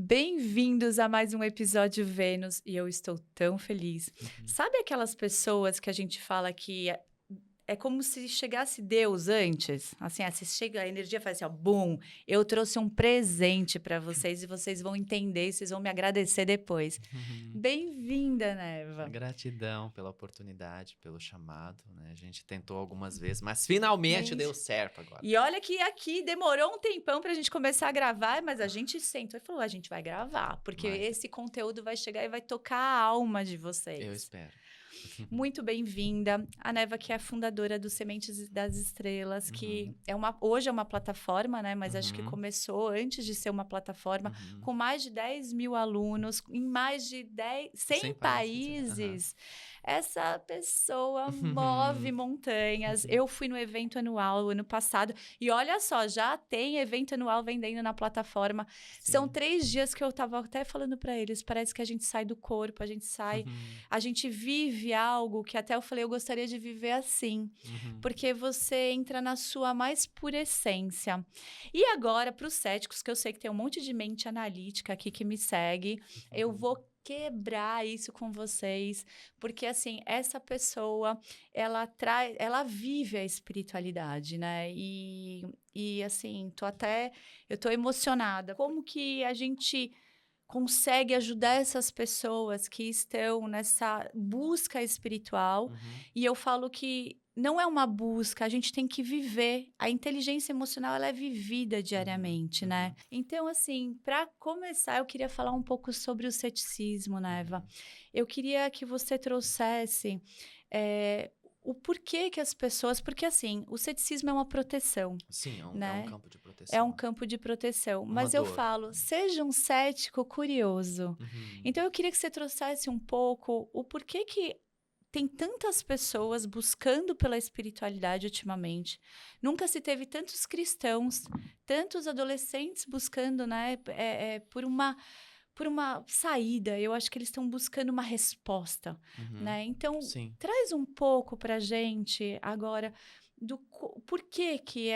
Bem-vindos a mais um episódio Vênus e eu estou tão feliz. Sabe aquelas pessoas que a gente fala que é como se chegasse Deus antes? Assim, se chega, a energia faz assim, ó, bum, eu trouxe um presente para vocês e vocês vão entender e vocês vão me agradecer depois. Bem-vinda, Neva. Gratidão pela oportunidade, pelo chamado, né? A gente tentou algumas vezes, mas finalmente deu certo agora. E olha que aqui demorou um tempão pra gente começar a gravar, mas a gente sentou e falou, a gente vai gravar, porque esse conteúdo vai chegar e vai tocar a alma de vocês. Eu espero. Muito bem-vinda. A Neva, que é a fundadora do Sementes das Estrelas, que hoje é uma plataforma, né? Mas acho que começou antes de ser uma plataforma, com mais de 10 mil alunos, em mais de 100 países. Essa pessoa move montanhas. Eu fui no evento anual ano passado e olha só, já tem evento anual vendendo na plataforma. Sim. São 3 dias que eu estava até falando para eles, parece que a gente sai do corpo, a gente sai, a gente vive algo que até eu falei, eu gostaria de viver assim, porque você entra na sua mais pura essência. E agora, para os céticos, que eu sei que tem um monte de mente analítica aqui que me segue, eu vou quebrar isso com vocês, porque assim, essa pessoa, ela vive a espiritualidade, né? E assim, eu tô emocionada. Como que a gente consegue ajudar essas pessoas que estão nessa busca espiritual? E eu falo que não é uma busca, a gente tem que viver. A inteligência emocional, ela é vivida diariamente, né? Então, assim, para começar, eu queria falar um pouco sobre o ceticismo, Neva. Eu queria que você trouxesse o porquê que as pessoas... Porque, assim, o ceticismo é uma proteção. Sim, né? É um campo de proteção. É um campo de proteção. Mas eu falo, seja um cético curioso. Então, eu queria que você trouxesse um pouco o porquê que tem tantas pessoas buscando pela espiritualidade ultimamente. Nunca se teve tantos cristãos, tantos adolescentes buscando, né, por uma saída. Eu acho que eles estão buscando uma resposta, né? Então, traz um pouco para a gente agora do porquê que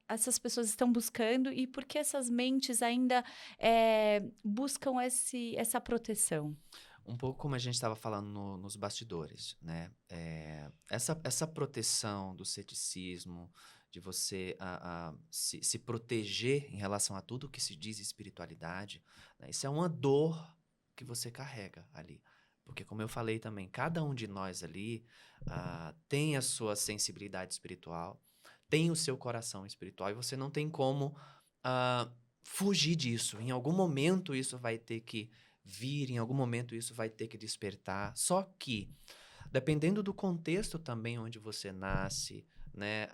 essas pessoas estão buscando e por que essas mentes ainda buscam essa proteção. Um pouco como a gente estava falando nos bastidores, né? Essa proteção do ceticismo, de você se proteger em relação a tudo que se diz espiritualidade, né? Isso é uma dor que você carrega ali. Porque, como eu falei também, cada um de nós ali tem a sua sensibilidade espiritual, tem o seu coração espiritual, e você não tem como fugir disso. Em algum momento isso vai ter que vir, em algum momento isso vai ter que despertar. Só que, dependendo do contexto também onde você nasce, né,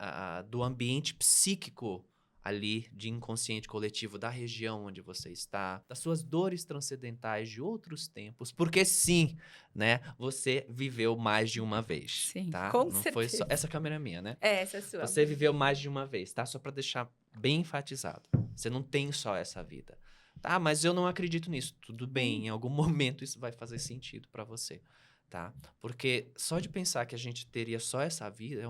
do ambiente psíquico ali, de inconsciente coletivo, da região onde você está, das suas dores transcendentais de outros tempos, porque sim, né, você viveu mais de uma vez. Sim, tá? com Não certeza. foi só... Essa câmera é minha, né? Essa é sua. Você viveu mais de uma vez, tá? Só para deixar bem enfatizado. Você não tem só essa vida. Tá, mas eu não acredito nisso. Tudo bem, em algum momento isso vai fazer sentido para você, tá? Porque só de pensar que a gente teria só essa vida,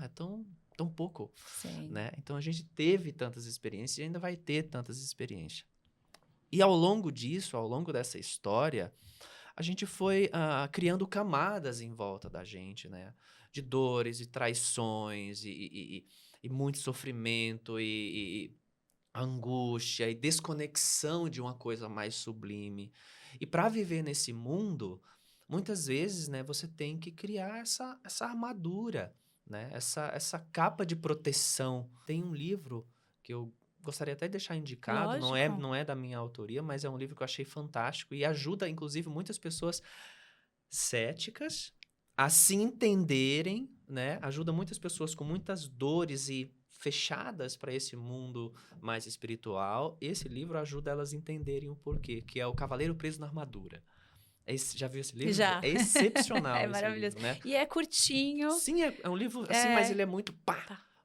é tão pouco, Sim. né? Então a gente teve tantas experiências e ainda vai ter tantas experiências. E ao longo disso, ao longo dessa história, a gente foi criando camadas em volta da gente, né? De dores e traições e muito sofrimento e angústia e desconexão de uma coisa mais sublime. E para viver nesse mundo, muitas vezes, né, você tem que criar essa armadura, né, essa capa de proteção. Tem um livro que eu gostaria até de deixar indicado, não é da minha autoria, mas é um livro que eu achei fantástico e ajuda, inclusive, muitas pessoas céticas a se entenderem, né? Ajuda muitas pessoas com muitas dores e fechadas para esse mundo mais espiritual. Esse livro ajuda elas a entenderem o porquê, que é O Cavaleiro Preso na Armadura. Já viu esse livro? Já. É excepcional esse maravilhoso. livro, né? E é curtinho. Sim, é um livro assim, mas ele é muito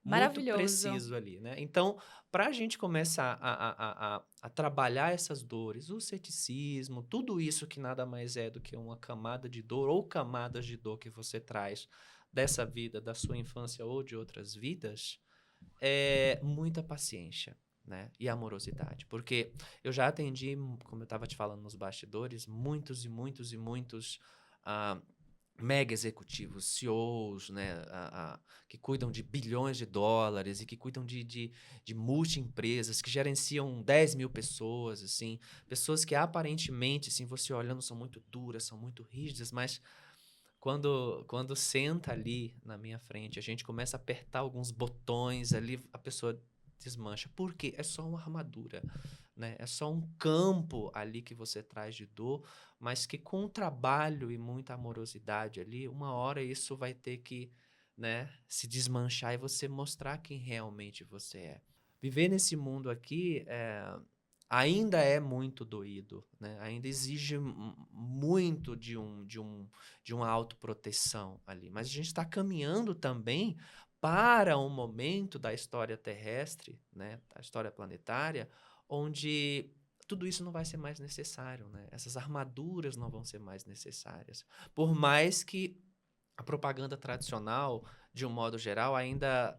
muito preciso ali, né? Então, para a gente começar a trabalhar essas dores, o ceticismo, tudo isso que nada mais é do que uma camada de dor ou camadas de dor que você traz dessa vida, da sua infância ou de outras vidas, é muita paciência. né? E amorosidade. Porque eu já atendi, como eu estava te falando nos bastidores, muitos mega executivos, CEOs, né, que cuidam de bilhões de dólares e que cuidam de multi-empresas, que gerenciam 10 mil pessoas, assim, pessoas que aparentemente, assim, você olhando, são muito duras, são muito rígidas, mas quando senta ali na minha frente, a gente começa a apertar alguns botões ali, a pessoa desmancha. Por quê? É só uma armadura, né? É só um campo ali que você traz de dor, mas que com trabalho e muita amorosidade ali, uma hora isso vai ter que, né, se desmanchar e você mostrar quem realmente você é. Viver nesse mundo aqui ainda é muito doído, né? Ainda exige muito de uma autoproteção ali. Mas a gente está caminhando também para um momento da história terrestre, né, da história planetária, onde tudo isso não vai ser mais necessário, né? Essas armaduras não vão ser mais necessárias. Por mais que a propaganda tradicional, de um modo geral, ainda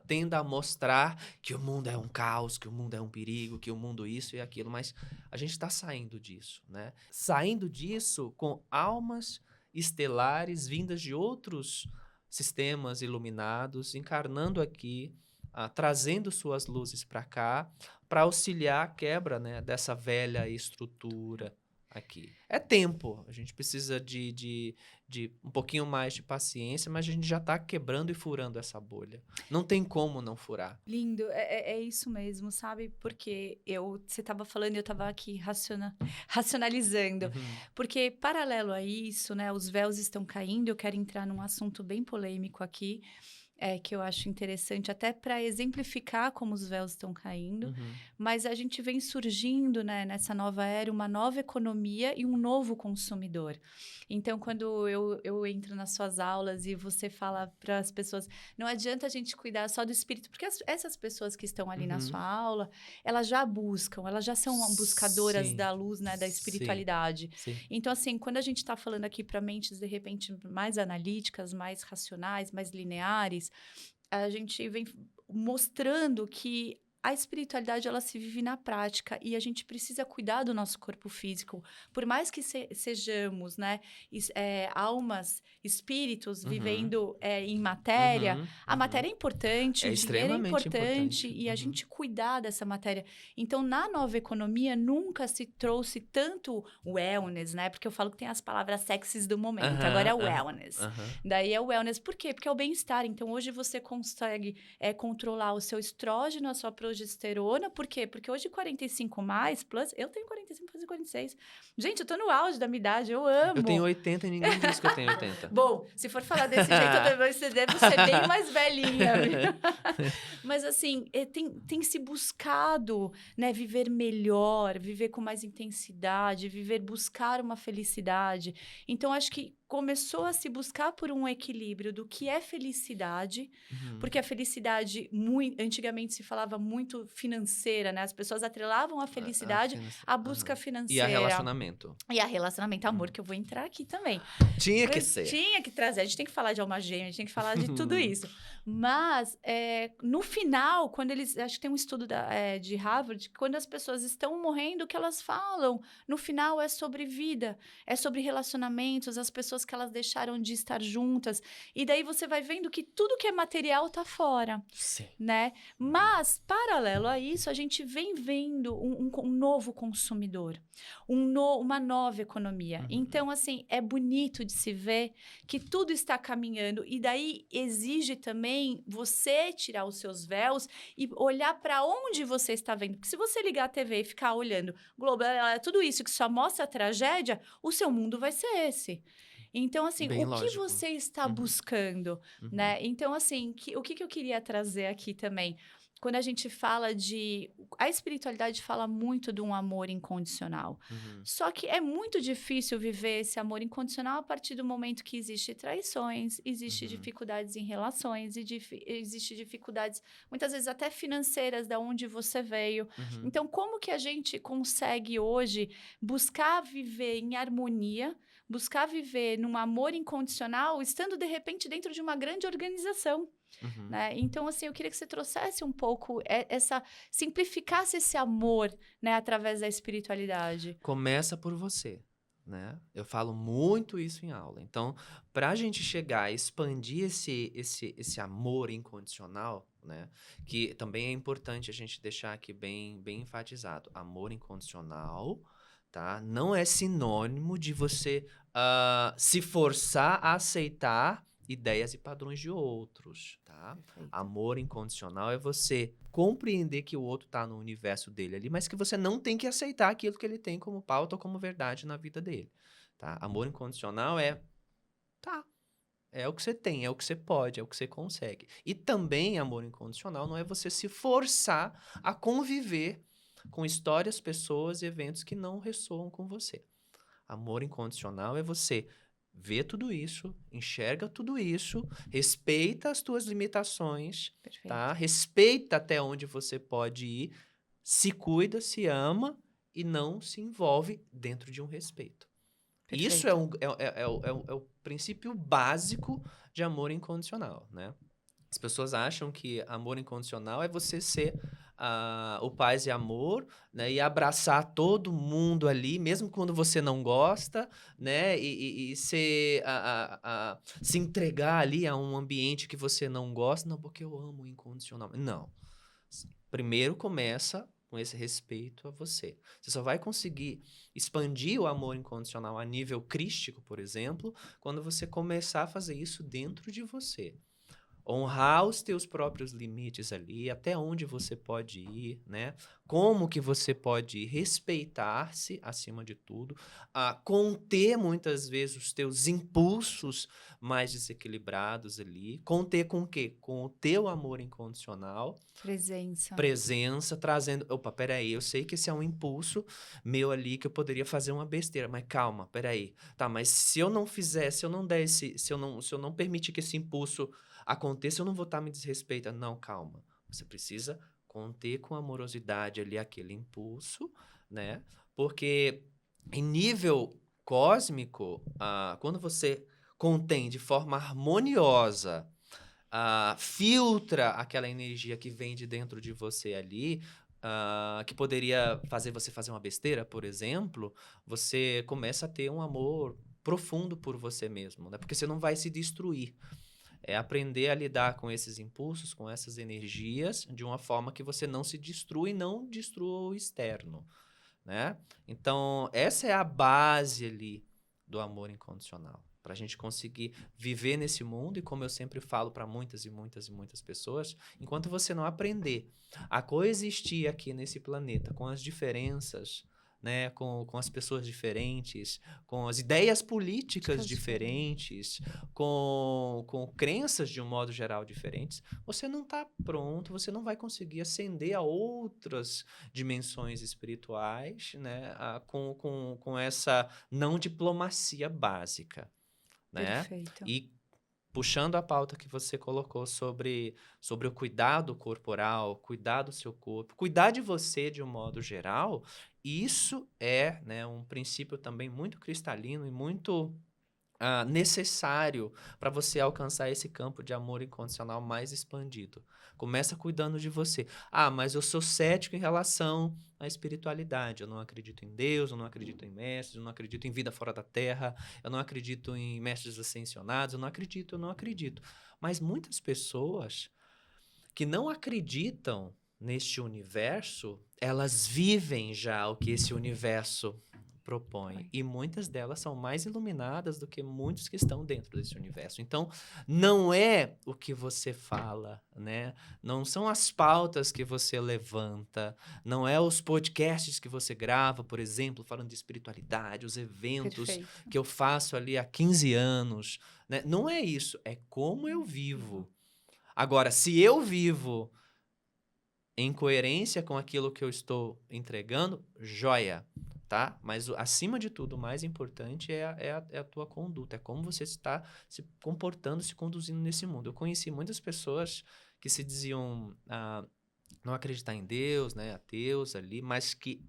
tenda a mostrar que o mundo é um caos, que o mundo é um perigo, que o mundo isso e aquilo, mas a gente está saindo disso, né? Saindo disso com almas estelares vindas de outros sistemas iluminados, encarnando aqui, trazendo suas luzes para cá, para auxiliar a quebra, né, dessa velha estrutura aqui. É tempo, a gente precisa de um pouquinho mais de paciência, mas a gente já está quebrando e furando essa bolha. Não tem como não furar. Lindo, é isso mesmo, sabe? Porque você estava falando e eu estava aqui racionalizando. Uhum. Porque, paralelo a isso, né, os véus estão caindo. Eu quero entrar num assunto bem polêmico aqui, que eu acho interessante, até para exemplificar como os véus estão caindo. Uhum. Mas a gente vem surgindo, né, nessa nova era, uma nova economia e um novo consumidor. Então, quando eu entro nas suas aulas e você fala para as pessoas, não adianta a gente cuidar só do espírito, porque essas pessoas que estão ali na sua aula, elas já buscam, elas já são buscadoras Sim. da luz, né, da espiritualidade. Sim. Então, assim, quando a gente está falando aqui para mentes, de repente, mais analíticas, mais racionais, mais lineares, a gente vem mostrando que a espiritualidade, ela se vive na prática e a gente precisa cuidar do nosso corpo físico. Por mais que sejamos, né, almas, espíritos vivendo em matéria, a matéria é importante, É o dinheiro é extremamente importante importante. e a gente cuidar dessa matéria. Então, na nova economia, nunca se trouxe tanto wellness, né? Porque eu falo que tem as palavras sexys do momento. Agora é wellness. Daí é wellness. Por quê? Porque é o bem-estar. Então, hoje você consegue controlar o seu estrógeno, a sua progesterona. Por quê? Porque hoje 45 mais, plus, eu tenho 45, plus 46. Gente, eu tô no auge da minha idade, eu amo. Eu tenho 80 e ninguém diz que eu tenho 80. Bom, se for falar desse jeito, você deve ser bem mais velhinha. Mas assim, tem se buscado, né, viver melhor, viver com mais intensidade, buscar uma felicidade. Então, acho que começou a se buscar por um equilíbrio do que é felicidade, porque a felicidade, antigamente se falava muito financeira, né? As pessoas atrelavam a felicidade à busca financeira. E a relacionamento. Amor, que eu vou entrar aqui também. Tinha que ser. Tinha que trazer, a gente tem que falar de alma gêmea, a gente tem que falar de tudo isso. Mas, no final, quando acho que tem um estudo de Harvard, quando as pessoas estão morrendo, o que elas falam, no final, é sobre vida, é sobre relacionamentos, as pessoas que elas deixaram de estar juntas. E daí você vai vendo que tudo que é material tá fora. Sim. Né? Mas, paralelo a isso, a gente vem vendo um novo consumidor, uma nova economia. Então, assim, é bonito de se ver que tudo está caminhando. E daí exige também você tirar os seus véus e olhar para onde você está vendo. Porque se você ligar a TV e ficar olhando Globo, tudo isso que só mostra a tragédia, o seu mundo vai ser esse. Então, assim, Bem o lógico. que você está buscando, né? Então, assim, o que eu queria trazer aqui também? Quando a gente fala a espiritualidade fala muito de um amor incondicional. Só que é muito difícil viver esse amor incondicional a partir do momento que existem traições, existem dificuldades em relações, existem dificuldades, muitas vezes até financeiras, da onde você veio. Então, como que a gente consegue hoje buscar viver em harmonia, buscar viver num amor incondicional, estando de repente dentro de uma grande organização. Né? Então, assim, eu queria que você trouxesse um pouco simplificasse esse amor, né, através da espiritualidade. Começa por você, né? Eu falo muito isso em aula. Então, para a gente chegar a expandir esse amor incondicional, né? Que também é importante a gente deixar aqui bem enfatizado. Amor incondicional, tá? Não é sinônimo de você se forçar a aceitar ideias e padrões de outros, tá? Perfeito. Amor incondicional é você compreender que o outro tá no universo dele ali, mas que você não tem que aceitar aquilo que ele tem como pauta ou como verdade na vida dele, tá? Amor incondicional é o que você tem, é o que você pode, é o que você consegue. E também amor incondicional não é você se forçar a conviver com histórias, pessoas e eventos que não ressoam com você. Amor incondicional é você ver tudo isso, enxerga tudo isso, respeita as tuas limitações, Perfeito. tá? Respeita até onde você pode ir, se cuida, se ama e não se envolve dentro de um respeito. Perfeito. Isso é o princípio básico de amor incondicional, né? As pessoas acham que amor incondicional é você ser o paz e amor, né? E abraçar todo mundo ali, mesmo quando você não gosta, né? E se entregar ali a um ambiente que você não gosta, não, porque eu amo incondicional. Não. Primeiro começa com esse respeito a você. Você só vai conseguir expandir o amor incondicional a nível crístico, por exemplo, quando você começar a fazer isso dentro de você. Honrar os teus próprios limites ali, até onde você pode ir, né? Como que você pode respeitar-se acima de tudo, conter muitas vezes os teus impulsos mais desequilibrados ali, conter com o quê? Com o teu amor incondicional, presença, trazendo, opa, peraí, eu sei que esse é um impulso meu ali, que eu poderia fazer uma besteira, mas calma, peraí, tá, mas se eu não fizer, se eu não der se eu não permitir que esse impulso aconteça, eu não vou estar me desrespeitando. Não, calma. Você precisa conter com amorosidade ali aquele impulso, né? Porque em nível cósmico, quando você contém de forma harmoniosa, filtra aquela energia que vem de dentro de você ali, que poderia fazer você fazer uma besteira, por exemplo, você começa a ter um amor profundo por você mesmo, né? Porque você não vai se destruir. É aprender a lidar com esses impulsos, com essas energias, de uma forma que você não se destrua e não destrua o externo, né? Então, essa é a base ali do amor incondicional. Para a gente conseguir viver nesse mundo, e como eu sempre falo para muitas e muitas e muitas pessoas, enquanto você não aprender a coexistir aqui nesse planeta com as diferenças, né, com as pessoas diferentes, com as ideias políticas diferentes, com crenças de um modo geral diferentes, você não está pronto, você não vai conseguir ascender a outras dimensões espirituais, né, com essa não diplomacia básica, né? Perfeito. E puxando a pauta que você colocou sobre o cuidado corporal, cuidar do seu corpo, cuidar de você de um modo geral, isso é, né, um princípio também muito cristalino e muito necessário para você alcançar esse campo de amor incondicional mais expandido. Começa cuidando de você. Mas eu sou cético em relação à espiritualidade. Eu não acredito em Deus, eu não acredito em mestres, eu não acredito em vida fora da Terra, eu não acredito em mestres ascensionados, eu não acredito. Mas muitas pessoas que não acreditam neste universo, elas vivem já o que esse universo propõe. E muitas delas são mais iluminadas do que muitos que estão dentro desse universo. Então, não é o que você fala, né? Não são as pautas que você levanta, não é os podcasts que você grava, por exemplo, falando de espiritualidade, os eventos que eu faço ali há 15 anos, né? Não é isso, é como eu vivo. Agora, se eu vivo em coerência com aquilo que eu estou entregando, joia, tá? Mas, acima de tudo, o mais importante é a tua conduta, é como você está se comportando, se conduzindo nesse mundo. Eu conheci muitas pessoas que se diziam não acreditar em Deus, né, ateus ali, mas que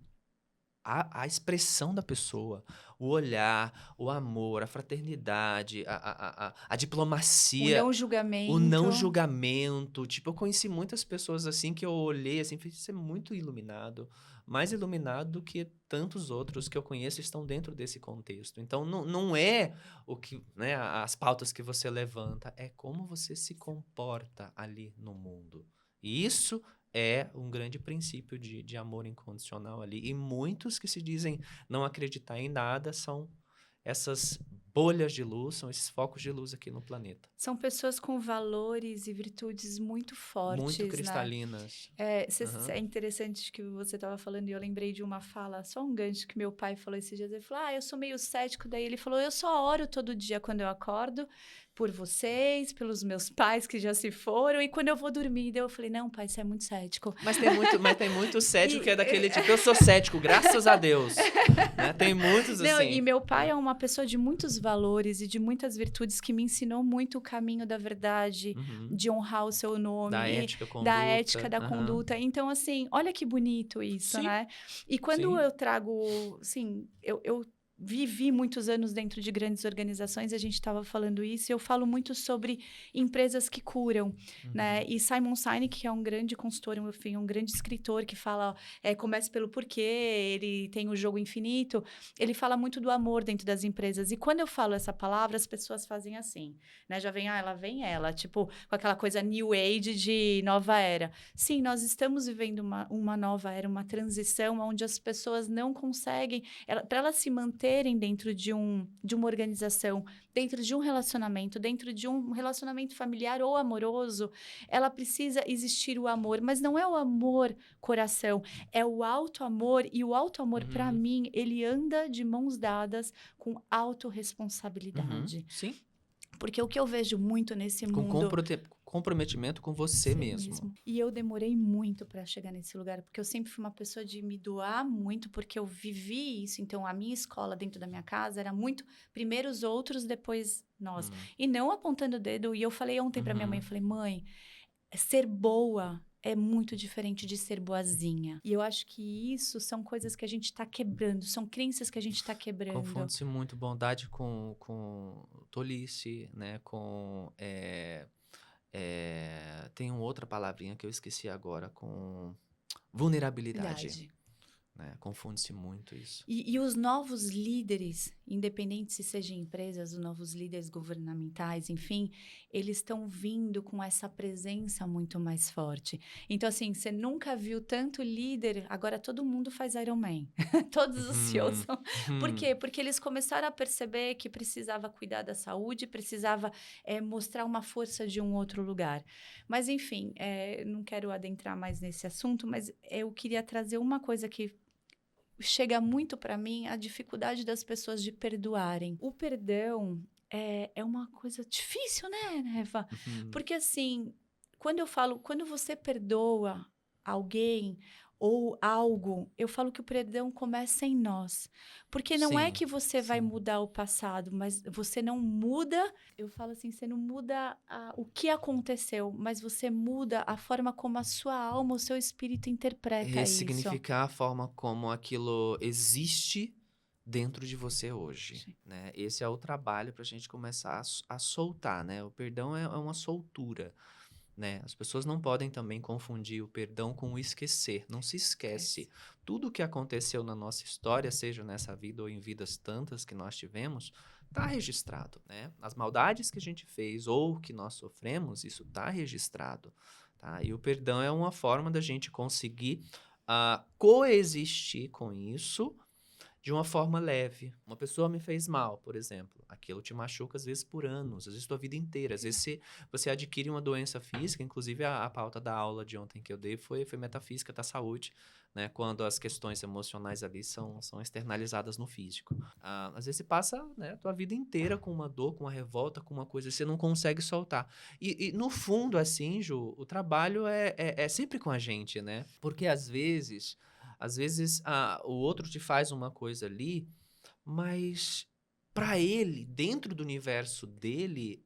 a expressão da pessoa, o olhar, o amor, a fraternidade, a O diplomacia, não o não julgamento. julgamento. Tipo, eu conheci muitas pessoas assim que eu olhei assim, falei, você é muito iluminado, mais iluminado do que tantos outros que eu conheço estão dentro desse contexto. Então, não é o que, né, as pautas que você levanta, é como você se comporta ali no mundo. E isso é um grande princípio de amor incondicional ali. E muitos que se dizem não acreditar em nada são essas bolhas de luz, são esses focos de luz aqui no planeta. São pessoas com valores e virtudes muito Muito fortes, né? cristalinas. É interessante que você estava falando e eu lembrei de uma fala, só um gancho que meu pai falou esses dias. Ele falou, eu sou meio cético. Daí ele falou, eu só oro todo dia quando eu acordo por vocês, pelos meus pais que já se foram. E quando eu vou dormir, daí eu falei, não, pai, você é muito cético. Mas tem muito cético que é daquele tipo, eu sou cético, graças a Deus. Né? Tem muitos Não, assim. e meu pai é uma pessoa de muitos valores e de muitas virtudes que me ensinou muito o caminho da verdade, de honrar o seu nome, Da ética, da conduta. ética, da conduta. Então, assim, olha que bonito isso, Sim. né? E quando Sim. eu trago, assim, eu vivi muitos anos dentro de grandes organizações, a gente estava falando isso, e eu falo muito sobre empresas que curam, né? E Simon Sinek, que é um grande consultor, enfim, um grande escritor que fala, comece pelo porquê, ele tem o jogo infinito, ele fala muito do amor dentro das empresas. E quando eu falo essa palavra, as pessoas fazem assim, né? Já vem, ela vem ela, tipo, com aquela coisa new age de nova era. Sim, nós estamos vivendo uma nova era, uma transição onde as pessoas não conseguem, para elas se manterem dentro de uma organização, dentro de um relacionamento familiar ou amoroso, ela precisa existir o amor, mas não é o amor coração, é o auto-amor, e o auto-amor, para mim, ele anda de mãos dadas com autorresponsabilidade. Sim. Porque o que eu vejo muito nesse mundo... comprometimento com você mesmo. E eu demorei muito para chegar nesse lugar, porque eu sempre fui uma pessoa de me doar muito, porque eu vivi isso. Então, a minha escola dentro da minha casa era muito primeiro os outros, depois nós. E não apontando o dedo. E eu falei ontem para minha mãe, eu falei, mãe, ser boa é muito diferente de ser boazinha. E eu acho que isso são coisas que a gente está quebrando, são crenças que a gente está quebrando. Confunde-se muito bondade com tolice, né? Tem uma outra palavrinha que eu esqueci agora, com vulnerabilidade. Né? Confunde-se muito isso. E os novos líderes, independente se sejam empresas, os novos líderes governamentais, enfim, eles estão vindo com essa presença muito mais forte. Então, assim, você nunca viu tanto líder, agora todo mundo faz Iron Man. Todos os CEOs são... Por quê? Porque eles começaram a perceber que precisava cuidar da saúde, precisava mostrar uma força de um outro lugar. Mas, enfim, não quero adentrar mais nesse assunto, mas eu queria trazer uma coisa que chega muito para mim, a dificuldade das pessoas de perdoarem. O perdão é uma coisa difícil, né, Neva? Porque, assim, quando você perdoa alguém ou algo, eu falo que o perdão começa em nós. Porque não é que você vai mudar o passado, mas você não muda, eu falo assim, você não muda o que aconteceu, mas você muda a forma como a sua alma, o seu espírito interpreta isso. Ressignificar a forma como aquilo existe dentro de você hoje, né? Esse é o trabalho para a gente começar a soltar, né? O perdão é uma soltura. Né? As pessoas não podem também confundir o perdão com o esquecer. Não se esquece. Tudo o que aconteceu na nossa história, seja nessa vida ou em vidas tantas que nós tivemos, está registrado. Né? As maldades que a gente fez ou que nós sofremos, isso está registrado. Tá? E o perdão é uma forma da gente conseguir coexistir com isso de uma forma leve. Uma pessoa me fez mal, por exemplo. Aquilo te machuca, às vezes, por anos, às vezes, tua vida inteira. Às vezes, você adquire uma doença física, inclusive a pauta da aula de ontem que eu dei foi metafísica da saúde, né? Quando as questões emocionais ali são externalizadas no físico. Às vezes, você passa, né, tua vida inteira com uma dor, com uma revolta, com uma coisa que você não consegue soltar. E no fundo, assim, Ju, o trabalho é sempre com a gente, né? Porque, às vezes, o outro te faz uma coisa ali, mas para ele, dentro do universo dele,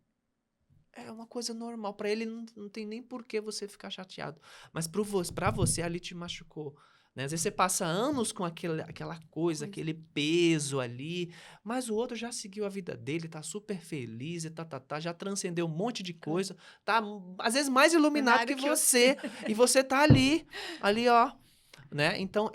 é uma coisa normal. Para ele não tem nem por que você ficar chateado. Mas para você ali te machucou. né? Às vezes você passa anos com aquela coisa, aquele peso ali, mas o outro já seguiu a vida dele, tá super feliz e já transcendeu um monte de coisa, tá às vezes mais iluminado que você, e você tá ali, ó, né? Então,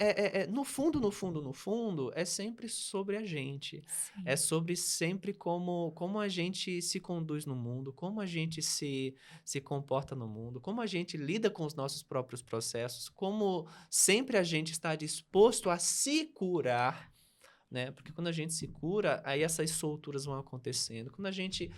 no fundo, é sempre sobre a gente. Sim. É sobre sempre como a gente se conduz no mundo, como a gente se comporta no mundo, como a gente lida com os nossos próprios processos, como sempre a gente está disposto a se curar, né? Porque quando a gente se cura, aí essas solturas vão acontecendo. Quando a gente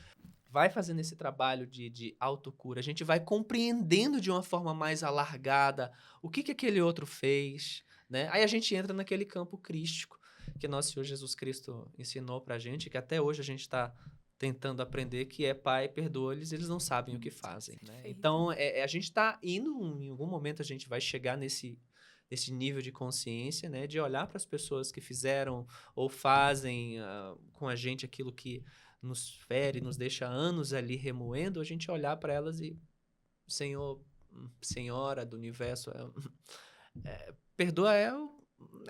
vai fazendo esse trabalho de autocura, a gente vai compreendendo de uma forma mais alargada o que aquele outro fez, né? Aí a gente entra naquele campo crístico que nosso Senhor Jesus Cristo ensinou pra gente, que até hoje a gente está tentando aprender, que é: Pai, perdoa-lhes, eles não sabem o que fazem, né? Então, a gente está indo, em algum momento a gente vai chegar nesse nível de consciência, né? De olhar para as pessoas que fizeram ou fazem com a gente aquilo que nos fere, nos deixa anos ali remoendo, a gente olhar para elas e: Senhor, Senhora do Universo, perdoa é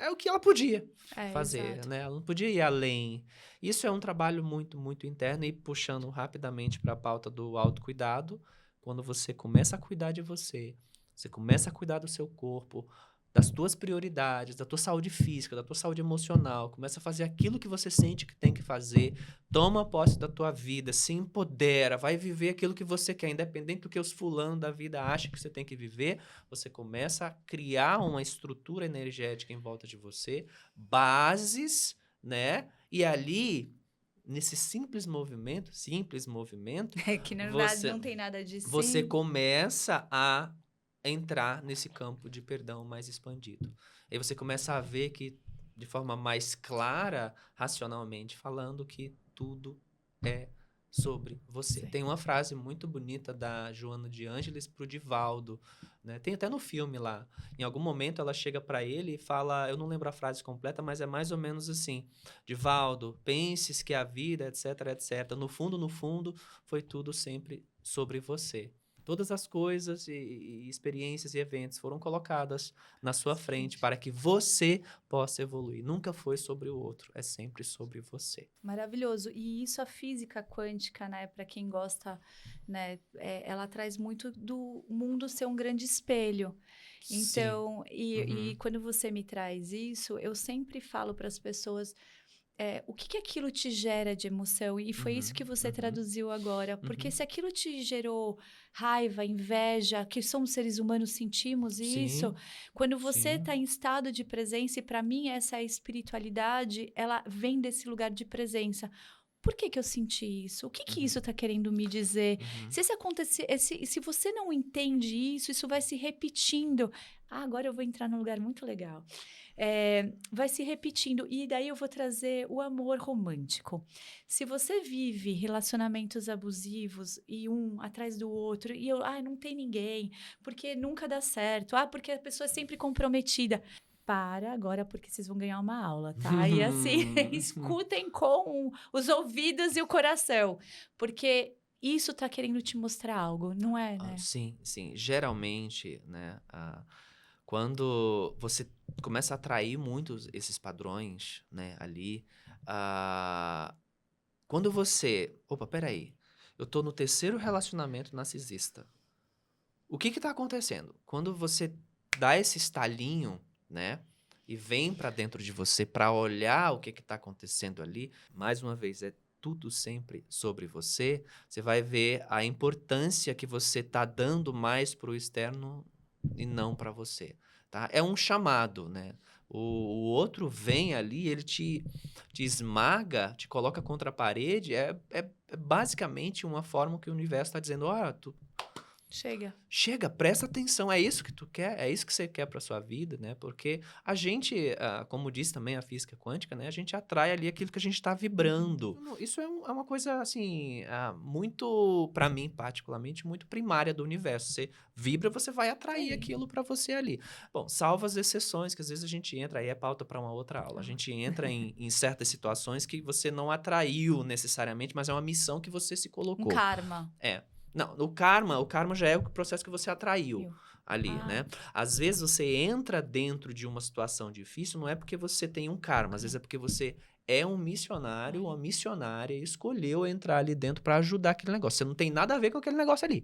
o que ela podia fazer, exato. né? Ela não podia ir além. Isso é um trabalho muito, muito interno, e puxando rapidamente para a pauta do autocuidado. Quando você começa a cuidar de você começa a cuidar do seu corpo, das tuas prioridades, da tua saúde física, da tua saúde emocional, começa a fazer aquilo que você sente que tem que fazer, toma posse da tua vida, se empodera, vai viver aquilo que você quer, independente do que os fulanos da vida acham que você tem que viver, você começa a criar uma estrutura energética em volta de você, bases, né? E ali, nesse simples movimento, Que não tem nada de você sim. começa a entrar nesse campo de perdão mais expandido. Aí você começa a ver que, de forma mais clara, racionalmente falando, que tudo é sobre você. Sim. Tem uma frase muito bonita da Joana de Ângeles pro Divaldo, né? Tem até no filme lá. Em algum momento ela chega para ele e fala, eu não lembro a frase completa, mas é mais ou menos assim: Divaldo, penses que a vida, etc, etc, no fundo, foi tudo sempre sobre você. Todas as coisas e experiências e eventos foram colocadas na sua frente para que você possa evoluir. Nunca foi sobre o outro, é sempre sobre você. Maravilhoso. E isso a física quântica, né, para quem gosta, né, ela traz muito do mundo ser um grande espelho. Então, e quando você me traz isso, eu sempre falo para as pessoas o que aquilo te gera de emoção? E foi isso que você traduziu agora. Porque se aquilo te gerou raiva, inveja, que somos seres humanos, sentimos isso. Quando você está em estado de presença, e para mim essa espiritualidade, ela vem desse lugar de presença. Por que eu senti isso? O que isso está querendo me dizer? Se isso acontecer, se você não entende isso, isso vai se repetindo. Agora eu vou entrar num lugar muito legal. Vai se repetindo. E daí eu vou trazer o amor romântico. Se você vive relacionamentos abusivos e um atrás do outro, e não tem ninguém, porque nunca dá certo, porque a pessoa é sempre comprometida. Para agora, porque vocês vão ganhar uma aula, tá? E assim, escutem com os ouvidos e o coração, porque isso tá querendo te mostrar algo, não é, né? Sim. Geralmente, né, quando você começa a atrair muitos esses padrões, né, ali, quando você... Opa, peraí. Eu tô no 3º relacionamento narcisista. O que tá acontecendo? Quando você dá esse estalinho, né, e vem pra dentro de você pra olhar o que tá acontecendo ali, mais uma vez, é tudo sempre sobre você, você vai ver a importância que você tá dando mais pro externo e não pra você, tá? É um chamado, né? O outro vem ali, ele te esmaga, te coloca contra a parede, é basicamente uma forma que o universo tá dizendo: tu... Chega, presta atenção, é isso que tu quer, é isso que você quer para sua vida, né? Porque a gente, como diz também a física quântica, né? A gente atrai ali aquilo que a gente está vibrando. Isso é uma coisa, assim, muito, para mim, particularmente, muito primária do universo. Você vibra, você vai atrair aquilo para você ali. Bom, salvo as exceções, que às vezes a gente entra, aí é pauta para uma outra aula. A gente entra em certas situações que você não atraiu necessariamente, mas é uma missão que você se colocou. Um karma. Não, o karma já é o processo que você atraiu ali, né? Às vezes você entra dentro de uma situação difícil, não é porque você tem um karma, às vezes é porque você é um missionário ou uma missionária e escolheu entrar ali dentro para ajudar aquele negócio. Você não tem nada a ver com aquele negócio ali,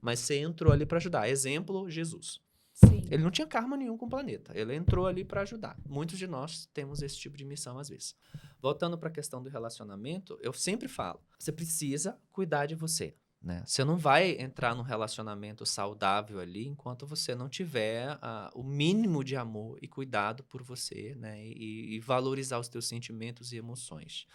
mas você entrou ali para ajudar. Exemplo, Jesus. Sim. Ele não tinha karma nenhum com o planeta. Ele entrou ali para ajudar. Muitos de nós temos esse tipo de missão às vezes. Voltando para a questão do relacionamento, eu sempre falo, você precisa cuidar de você. Né? Você não vai entrar num relacionamento saudável ali enquanto você não tiver o mínimo de amor e cuidado por você, né? E valorizar os teus sentimentos e emoções.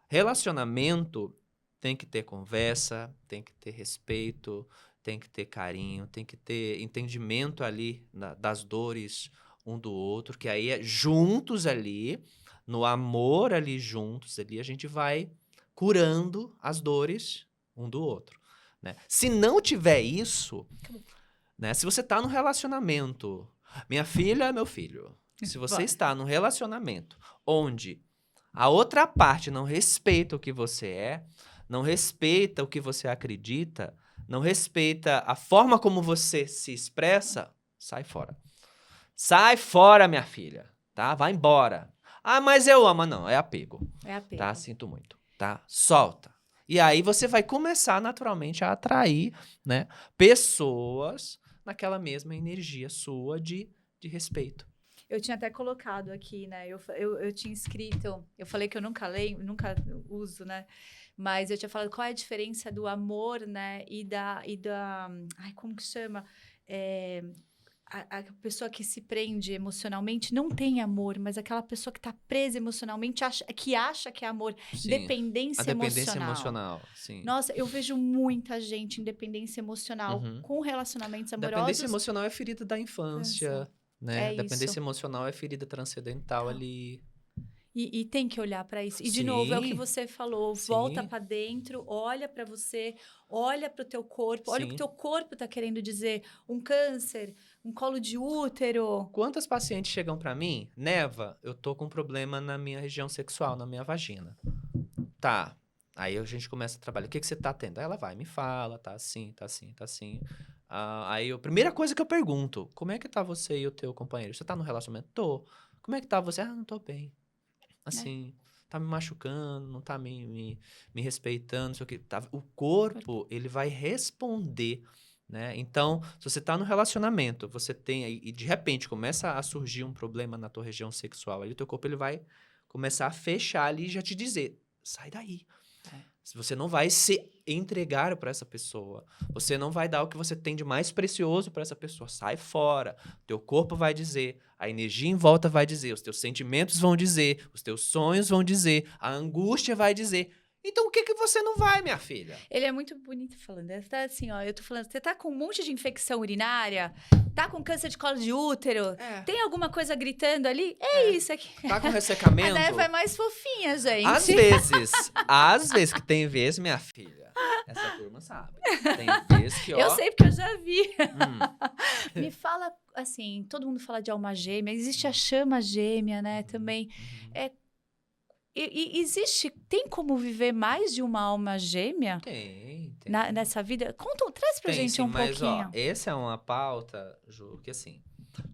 Relacionamento tem que ter conversa, tem que ter respeito, tem que ter carinho, tem que ter entendimento ali das dores um do outro, que aí é juntos ali, no amor ali juntos ali, a gente vai curando as dores um do outro. Né? Se não tiver isso, né? Se você está num relacionamento, minha filha, meu filho, se você está num relacionamento onde a outra parte não respeita o que você é, não respeita o que você acredita, não respeita a forma como você se expressa, sai fora. Sai fora, minha filha, tá? Vai embora. Ah, mas eu amo. Não, é apego. É apego. Tá? Sinto muito, tá? Solta. E aí você vai começar naturalmente a atrair, né, pessoas naquela mesma energia sua de respeito. Eu tinha até colocado aqui, né? Eu tinha escrito, eu falei que eu nunca leio, nunca uso, né? Mas eu tinha falado qual é a diferença do amor, né? E da ai, como que chama? A pessoa que se prende emocionalmente não tem amor, mas aquela pessoa que está presa emocionalmente acha que é amor. Sim, Dependência a dependência emocional. Sim. Nossa, eu vejo muita gente em dependência emocional com relacionamentos amorosos. Dependência emocional é ferida da infância, né? Dependência isso. emocional é ferida transcendental ali. E tem que olhar para isso. E, de novo, é o que você falou. Volta para dentro, olha para você, olha para o teu corpo, olha o que o teu corpo está querendo dizer. Um câncer, um colo de útero. Quantas pacientes chegam para mim? Neva, eu tô com um problema na minha região sexual, na minha vagina. Tá. Aí a gente começa a trabalhar. O que você tá tendo? Aí ela vai, me fala, tá assim, tá assim, tá assim. Aí a primeira coisa que eu pergunto, como é que tá você e o teu companheiro? Você tá no relacionamento? Tô. Como é que tá você? Não tô bem. Assim, tá me machucando, não tá me respeitando, não sei o que. O corpo, ele vai responder, né? Então, se você tá no relacionamento, você tem aí, e de repente começa a surgir um problema na tua região sexual, aí o teu corpo ele vai começar a fechar ali e já te dizer, sai daí. Você não vai se entregar para essa pessoa. Você não vai dar o que você tem de mais precioso para essa pessoa. Sai fora. Teu corpo vai dizer, a energia em volta vai dizer, os teus sentimentos vão dizer, os teus sonhos vão dizer, a angústia vai dizer. Então, o que você não vai, minha filha? Ele é muito bonito falando. Ele tá assim, ó, eu tô falando, você tá com um monte de infecção urinária, tá com câncer de colo de útero, tem alguma coisa gritando ali? Isso aqui. Tá com ressecamento? A Neva é mais fofinha, gente. Às vezes que tem vezes, minha filha, essa turma sabe. Tem vezes que, ó... Eu sei porque eu já vi. Me fala, assim, todo mundo fala de alma gêmea, existe a chama gêmea, né, também. Tem como viver mais de uma alma gêmea? Tem. Nessa vida? Traz pra gente um pouquinho. Ó, essa é uma pauta, Ju, que assim,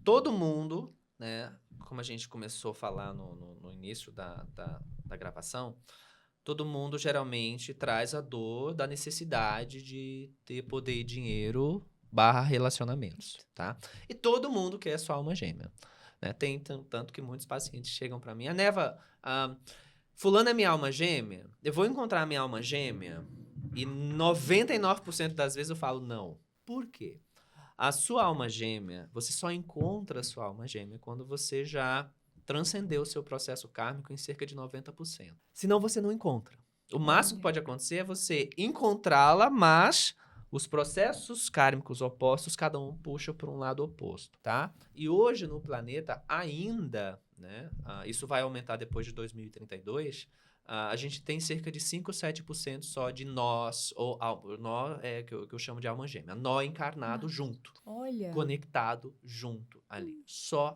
todo mundo, né, como a gente começou a falar no início da gravação, todo mundo geralmente traz a dor da necessidade de ter poder e dinheiro / relacionamentos, tá? E todo mundo quer sua alma gêmea, né? Tem tanto que muitos pacientes chegam pra mim, Neva, fulano é minha alma gêmea, eu vou encontrar a minha alma gêmea e 99% das vezes eu falo não. Por quê? A sua alma gêmea, você só encontra a sua alma gêmea quando você já transcendeu o seu processo kármico em cerca de 90%. Senão você não encontra. O máximo que pode acontecer é você encontrá-la, mas os processos kármicos opostos, cada um puxa para um lado oposto, tá? E hoje no planeta ainda, né, isso vai aumentar depois de 2032, a gente tem cerca de 5 ou 7% só de nós, ou nó que eu chamo de alma gêmea, nó encarnado junto, conectado junto ali, só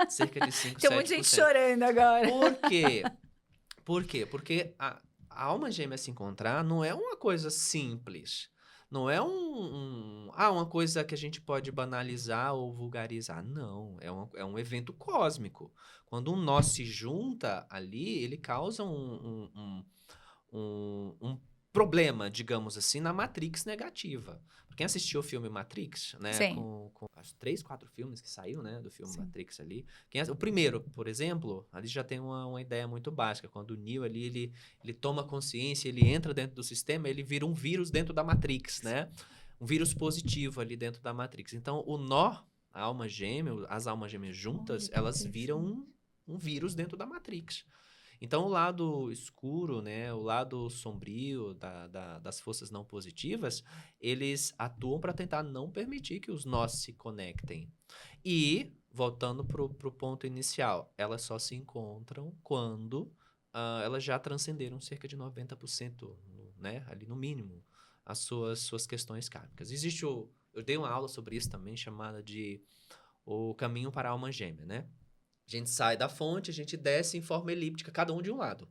cerca de 5, 7%. Tem muita gente chorando agora. Por quê? Por quê? Porque a alma gêmea se encontrar não é uma coisa simples. Não é uma coisa que a gente pode banalizar ou vulgarizar. Não, é um evento cósmico. Quando um nó se junta ali, ele causa um problema, digamos assim, na Matrix negativa. Quem assistiu o filme Matrix, né, Sim. com as 3, 4 filmes que saiu, né, do filme Sim. Matrix ali. O primeiro, por exemplo, ali já tem uma ideia muito básica. Quando o Neo ali, ele toma consciência, ele entra dentro do sistema, ele vira um vírus dentro da Matrix, né? Um vírus positivo ali dentro da Matrix. Então, o nó, a alma gêmea, as almas gêmeas juntas, elas viram um vírus dentro da Matrix. Então, o lado escuro, né, o lado sombrio das forças não positivas, eles atuam para tentar não permitir que os nós se conectem. E, voltando para o ponto inicial, elas só se encontram quando elas já transcenderam cerca de 90%, né, ali no mínimo, as suas questões kármicas. Eu dei uma aula sobre isso também, chamada de o caminho para a alma gêmea, né? A gente sai da fonte, a gente desce em forma elíptica, cada um de um lado.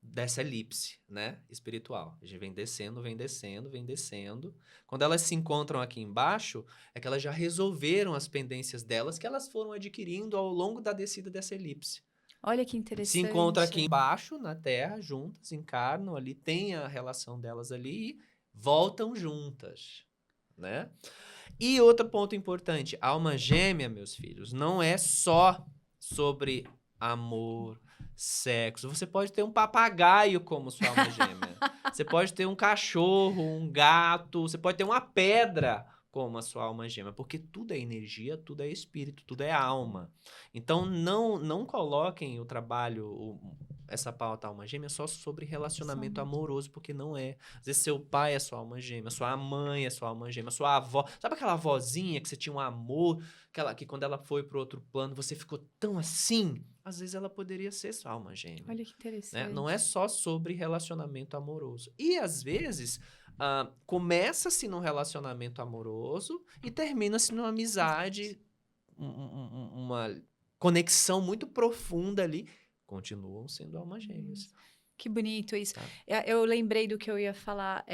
Dessa elipse, né? Espiritual. A gente vem descendo, vem descendo, vem descendo. Quando elas se encontram aqui embaixo, é que elas já resolveram as pendências delas que elas foram adquirindo ao longo da descida dessa elipse. Olha que interessante. Se encontram aqui embaixo, na Terra, juntas, encarnam ali, tem a relação delas ali e voltam juntas, né? E outro ponto importante, a alma gêmea, meus filhos, não é só sobre amor, sexo. Você pode ter um papagaio como sua alma gêmea. Você pode ter um cachorro, um gato, você pode ter uma pedra como a sua alma gêmea, porque tudo é energia, tudo é espírito, tudo é alma. Então não coloquem o trabalho, essa pauta alma gêmea só sobre relacionamento amoroso, porque não é. Às vezes seu pai é sua alma gêmea, sua mãe é sua alma gêmea, sua avó. Sabe aquela avózinha que você tinha um amor, que quando ela foi pro outro plano você ficou tão assim? Às vezes ela poderia ser sua alma gêmea. Olha que interessante. Né? Não é só sobre relacionamento amoroso. E às vezes começa-se num relacionamento amoroso e termina-se numa amizade, uma conexão muito profunda ali. Continuam sendo almas gêmeas. Que bonito isso. Tá. Eu lembrei do que eu ia falar.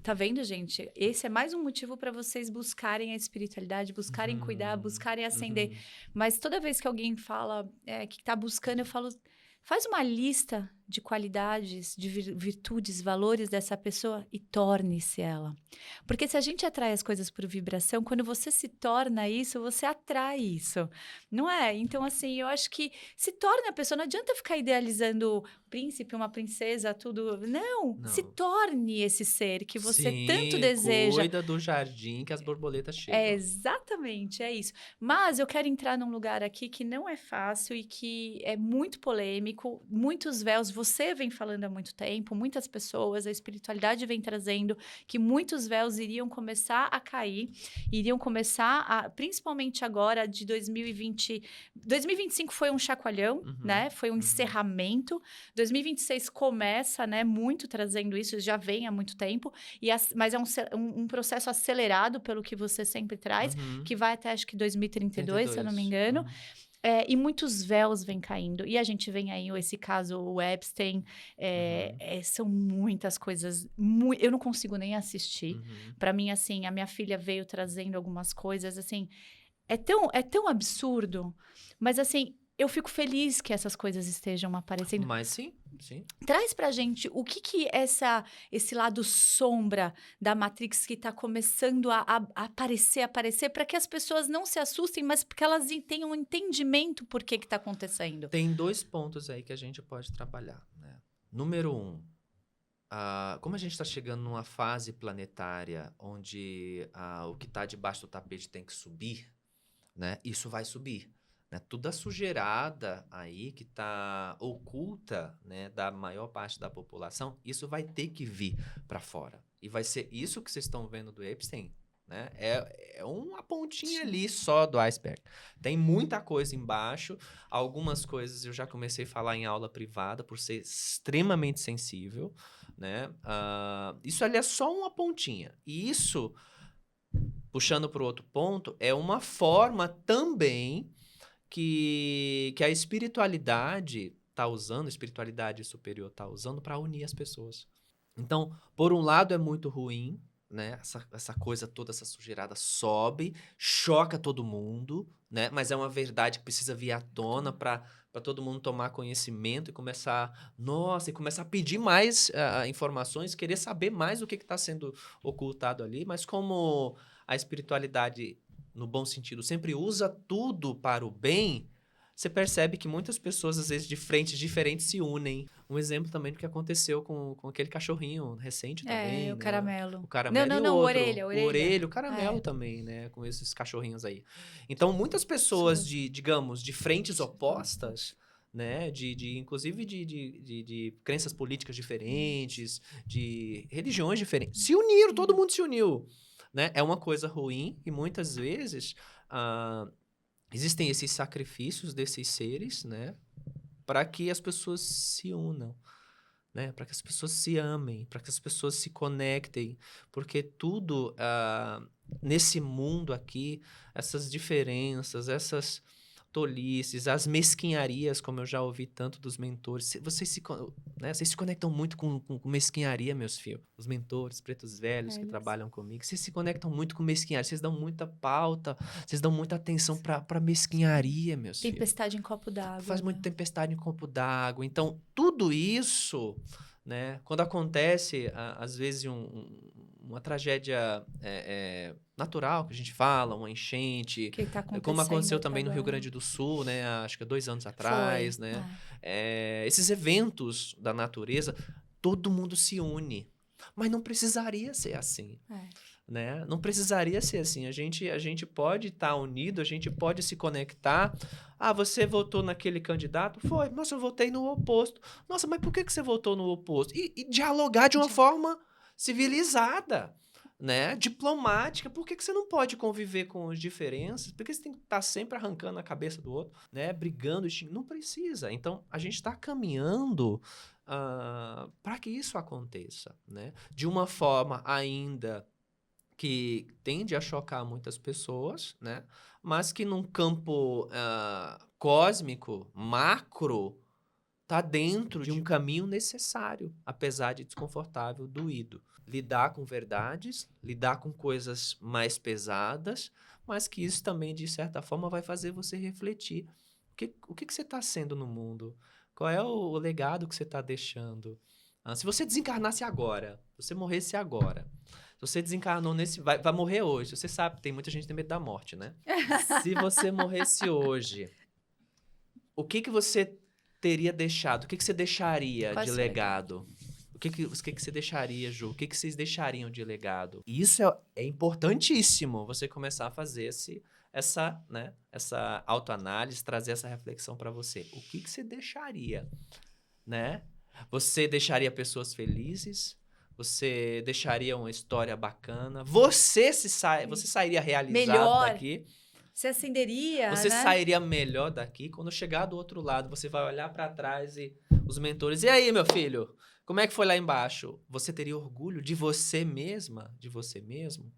Tá vendo, gente? Esse é mais um motivo para vocês buscarem a espiritualidade, buscarem cuidar, buscarem ascender. Mas toda vez que alguém fala que está buscando, eu falo, faz uma lista de qualidades, de virtudes, valores dessa pessoa e torne-se ela. Porque se a gente atrai as coisas por vibração, quando você se torna isso, você atrai isso, não é? Então, assim, eu acho que se torna a pessoa, não adianta ficar idealizando um príncipe, uma princesa, tudo. Não, se torne esse ser que você tanto deseja. Cuida do jardim que as borboletas chegam. Exatamente, é isso. Mas eu quero entrar num lugar aqui que não é fácil e que é muito polêmico, muitos véus. Você vem falando há muito tempo, muitas pessoas, a espiritualidade vem trazendo que muitos véus iriam começar a cair, iriam começar principalmente agora de 2020. 2025 foi um chacoalhão, né? Foi um encerramento. 2026 começa, né? Muito trazendo isso, já vem há muito tempo, mas é um processo acelerado pelo que você sempre traz, que vai até acho que 2032, se eu não me engano. E muitos véus vêm caindo. E a gente vem aí, esse caso, o Epstein. São muitas coisas. Eu não consigo nem assistir. Para mim, assim, a minha filha veio trazendo algumas coisas, assim. É tão absurdo. Mas, assim, eu fico feliz que essas coisas estejam aparecendo. Mas sim. Traz pra gente o que esse lado sombra da Matrix que está começando a aparecer, para que as pessoas não se assustem, mas porque elas tenham um entendimento por que está acontecendo. Tem 2 pontos aí que a gente pode trabalhar, né? Número 1, como a gente está chegando numa fase planetária onde o que está debaixo do tapete tem que subir, né? Isso vai subir. Né, toda a sujeirada aí que está oculta, né, da maior parte da população, isso vai ter que vir para fora. E vai ser isso que vocês estão vendo do Epstein, né? É uma pontinha ali só do iceberg. Tem muita coisa embaixo. Algumas coisas eu já comecei a falar em aula privada por ser extremamente sensível, né? Isso ali é só uma pontinha. E isso, puxando para o outro ponto, é uma forma também que a espiritualidade está usando, a espiritualidade superior está usando para unir as pessoas. Então, por um lado é muito ruim, né? Essa coisa toda, essa sujeirada sobe, choca todo mundo, né? Mas é uma verdade que precisa vir à tona para todo mundo tomar conhecimento e começar, nossa, e começar a pedir mais informações, querer saber mais o que está sendo ocultado ali. Mas como a espiritualidade, no bom sentido, sempre usa tudo para o bem, você percebe que muitas pessoas, às vezes, de frentes diferentes se unem. Um exemplo também do que aconteceu com aquele cachorrinho recente também, o né? caramelo. O caramelo e o Não, o outro. orelha, O orelha. orelha, o caramelo também, né? Com esses cachorrinhos aí. Então, muitas pessoas Pessoas. digamos, de frentes opostas, né? Inclusive de crenças políticas diferentes, de religiões diferentes, se uniram, todo mundo se uniu, né? É uma coisa ruim e muitas vezes existem esses sacrifícios desses seres, né? Para que as pessoas se unam, né? Para que as pessoas se amem, para que as pessoas se conectem, porque tudo nesse mundo aqui, essas diferenças, essas tolices, as mesquinharias, como eu já ouvi tanto dos mentores, vocês se conectam muito com mesquinharia, meus filhos. Os mentores, pretos velhos que trabalham comigo, vocês se conectam muito com mesquinharia, vocês dão muita pauta, vocês dão muita atenção para mesquinharia, meus filhos. Tempestade em copo d'água. Faz muita tempestade em copo d'água. Então, tudo isso, né, quando acontece, às vezes, uma tragédia natural, que a gente fala, uma enchente, que tá como aconteceu também agora. no Rio Grande do Sul, né, acho que 2 anos atrás, Foi. né, esses eventos da natureza, todo mundo se une, mas não precisaria ser assim. Né? Não precisaria ser assim. A gente pode estar unido, a gente pode se conectar. Ah, você votou naquele candidato? Foi. Nossa, eu votei no oposto. Nossa, mas por que você votou no oposto? E dialogar de uma forma civilizada, né? Diplomática. Por que você não pode conviver com as diferenças? Por que você tem que estar sempre arrancando a cabeça do outro, né? Brigando, não precisa. Então, a gente está caminhando para que isso aconteça, né? De uma forma ainda que tende a chocar muitas pessoas, né? Mas que num campo cósmico, macro, está dentro de um caminho necessário, apesar de desconfortável, doído. Lidar com verdades, lidar com coisas mais pesadas, mas que isso também, de certa forma, vai fazer você refletir. O que você está sendo no mundo? Qual é o legado que você está deixando? Se você desencarnasse agora, se você morresse agora, se você desencarnou vai morrer hoje. Você sabe, tem muita gente que tem medo da morte, né? Se você morresse hoje, o que você teria deixado? O que você deixaria de legado? O que você deixaria, Ju? O que vocês deixariam de legado? E isso é importantíssimo, você começar a fazer essa autoanálise, trazer essa reflexão para você. O que você deixaria, né? Você deixaria pessoas felizes? Você deixaria uma história bacana? Você sairia realizado daqui? Você acenderia, Você né? sairia melhor daqui. Quando chegar do outro lado, você vai olhar para trás e os mentores... E aí, meu filho? Como é que foi lá embaixo? Você teria orgulho de você mesma? De você mesmo?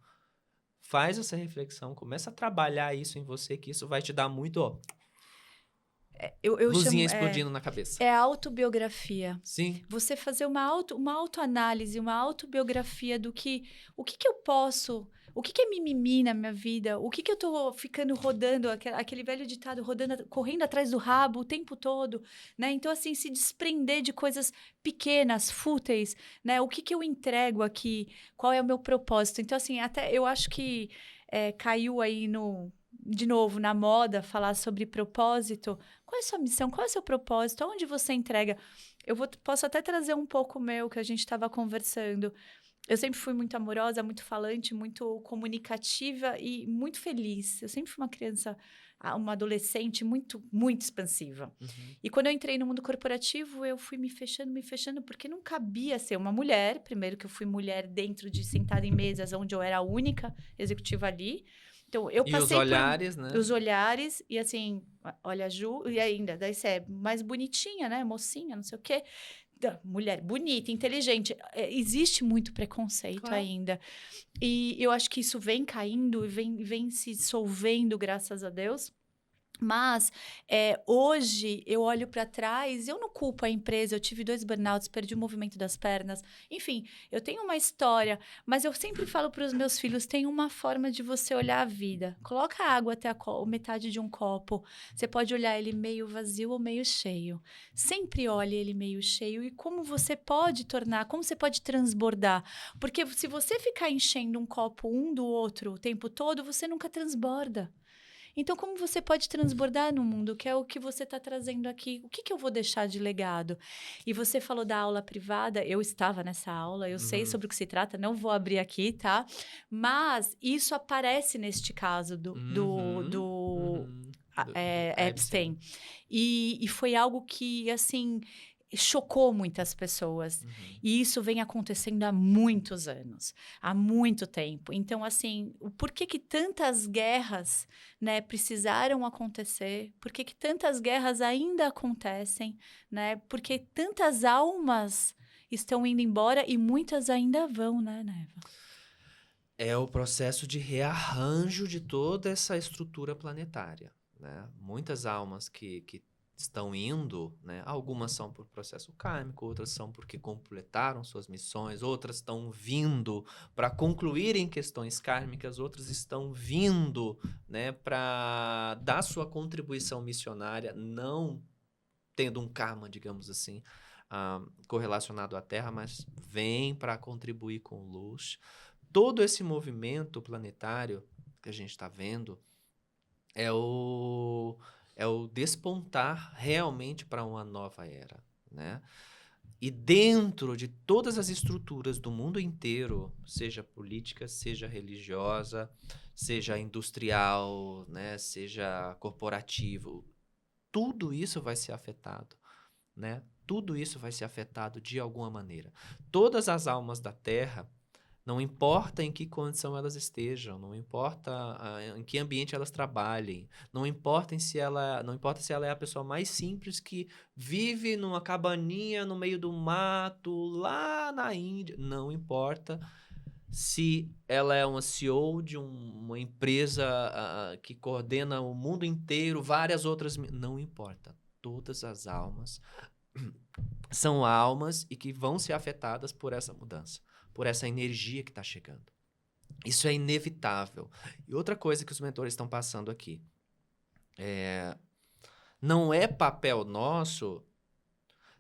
Faz essa reflexão. Começa a trabalhar isso em você, que isso vai te dar muito... luzinha explodindo na cabeça. É autobiografia. Sim. Você fazer uma autoanálise, uma autobiografia do o que eu posso... O que é mimimi na minha vida? O que eu tô ficando rodando, aquele velho ditado, correndo atrás do rabo o tempo todo, né? Então, assim, se desprender de coisas pequenas, fúteis, né? O que eu entrego aqui? Qual é o meu propósito? Então, assim, até eu acho que caiu aí de novo, na moda, falar sobre propósito. Qual é a sua missão? Qual é o seu propósito? Aonde você entrega? Posso até trazer um pouco meu, que a gente estava conversando. Eu sempre fui muito amorosa, muito falante, muito comunicativa e muito feliz. Eu sempre fui uma criança, uma adolescente muito, muito expansiva. Uhum. E quando eu entrei no mundo corporativo, eu fui me fechando, porque não cabia ser uma mulher. Primeiro que eu fui mulher dentro de sentada em mesas, onde eu era a única executiva ali. Então, eu passei os olhares, né? Os olhares, e assim, olha a Ju, e ainda, daí você é mais bonitinha, né? Mocinha, não sei o quê. Mulher bonita, inteligente. Existe muito preconceito ainda. E eu acho que isso vem caindo e vem se dissolvendo, graças a Deus. Mas hoje eu olho para trás, eu não culpo a empresa, eu tive 2 burnouts, perdi o movimento das pernas. Enfim, eu tenho uma história, mas eu sempre falo para os meus filhos, tem uma forma de você olhar a vida. Coloca a água até a metade de um copo. Você pode olhar ele meio vazio ou meio cheio. Sempre olhe ele meio cheio e como você pode tornar, como você pode transbordar. Porque se você ficar enchendo um copo um do outro o tempo todo, você nunca transborda. Então, como você pode transbordar no mundo, que é o que você está trazendo aqui? O que, que eu vou deixar de legado? E você falou da aula privada, eu estava nessa aula, eu sei sobre o que se trata, não vou abrir aqui, tá? Mas isso aparece neste caso Epstein. E foi algo que, assim, chocou muitas pessoas. E isso vem acontecendo há muitos anos, há muito tempo. Então, assim, por que que tantas guerras, né, precisaram acontecer? Por que que tantas guerras ainda acontecem, né? Porque tantas almas estão indo embora e muitas ainda vão, né, Neva? É o processo de rearranjo de toda essa estrutura planetária, né? Muitas almas que estão indo, né? Algumas são por processo kármico, outras são porque completaram suas missões, outras estão vindo para concluírem questões kármicas, outras estão vindo, né, para dar sua contribuição missionária, não tendo um karma, digamos assim, correlacionado à Terra, mas vem para contribuir com luz. Todo esse movimento planetário que a gente está vendo é o despontar realmente para uma nova era, né? E dentro de todas as estruturas do mundo inteiro, seja política, seja religiosa, seja industrial, né, seja corporativo, tudo isso vai ser afetado, né? Tudo isso vai ser afetado de alguma maneira. Todas as almas da Terra, não importa em que condição elas estejam, não importa em que ambiente elas trabalhem, não importa se ela é a pessoa mais simples que vive numa cabaninha no meio do mato, lá na Índia, não importa se ela é uma CEO de uma empresa que coordena o mundo inteiro, várias outras, não importa. Todas as almas são almas e que vão ser afetadas por essa mudança, por essa energia que está chegando. Isso é inevitável. E outra coisa que os mentores estão passando aqui, não é papel nosso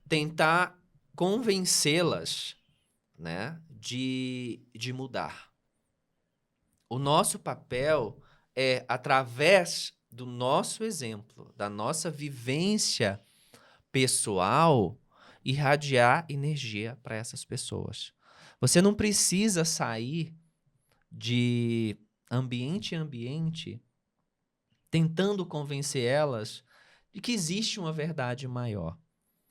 tentar convencê-las, né, de mudar. O nosso papel é, através do nosso exemplo, da nossa vivência pessoal, irradiar energia para essas pessoas. Você não precisa sair de ambiente em ambiente tentando convencer elas de que existe uma verdade maior.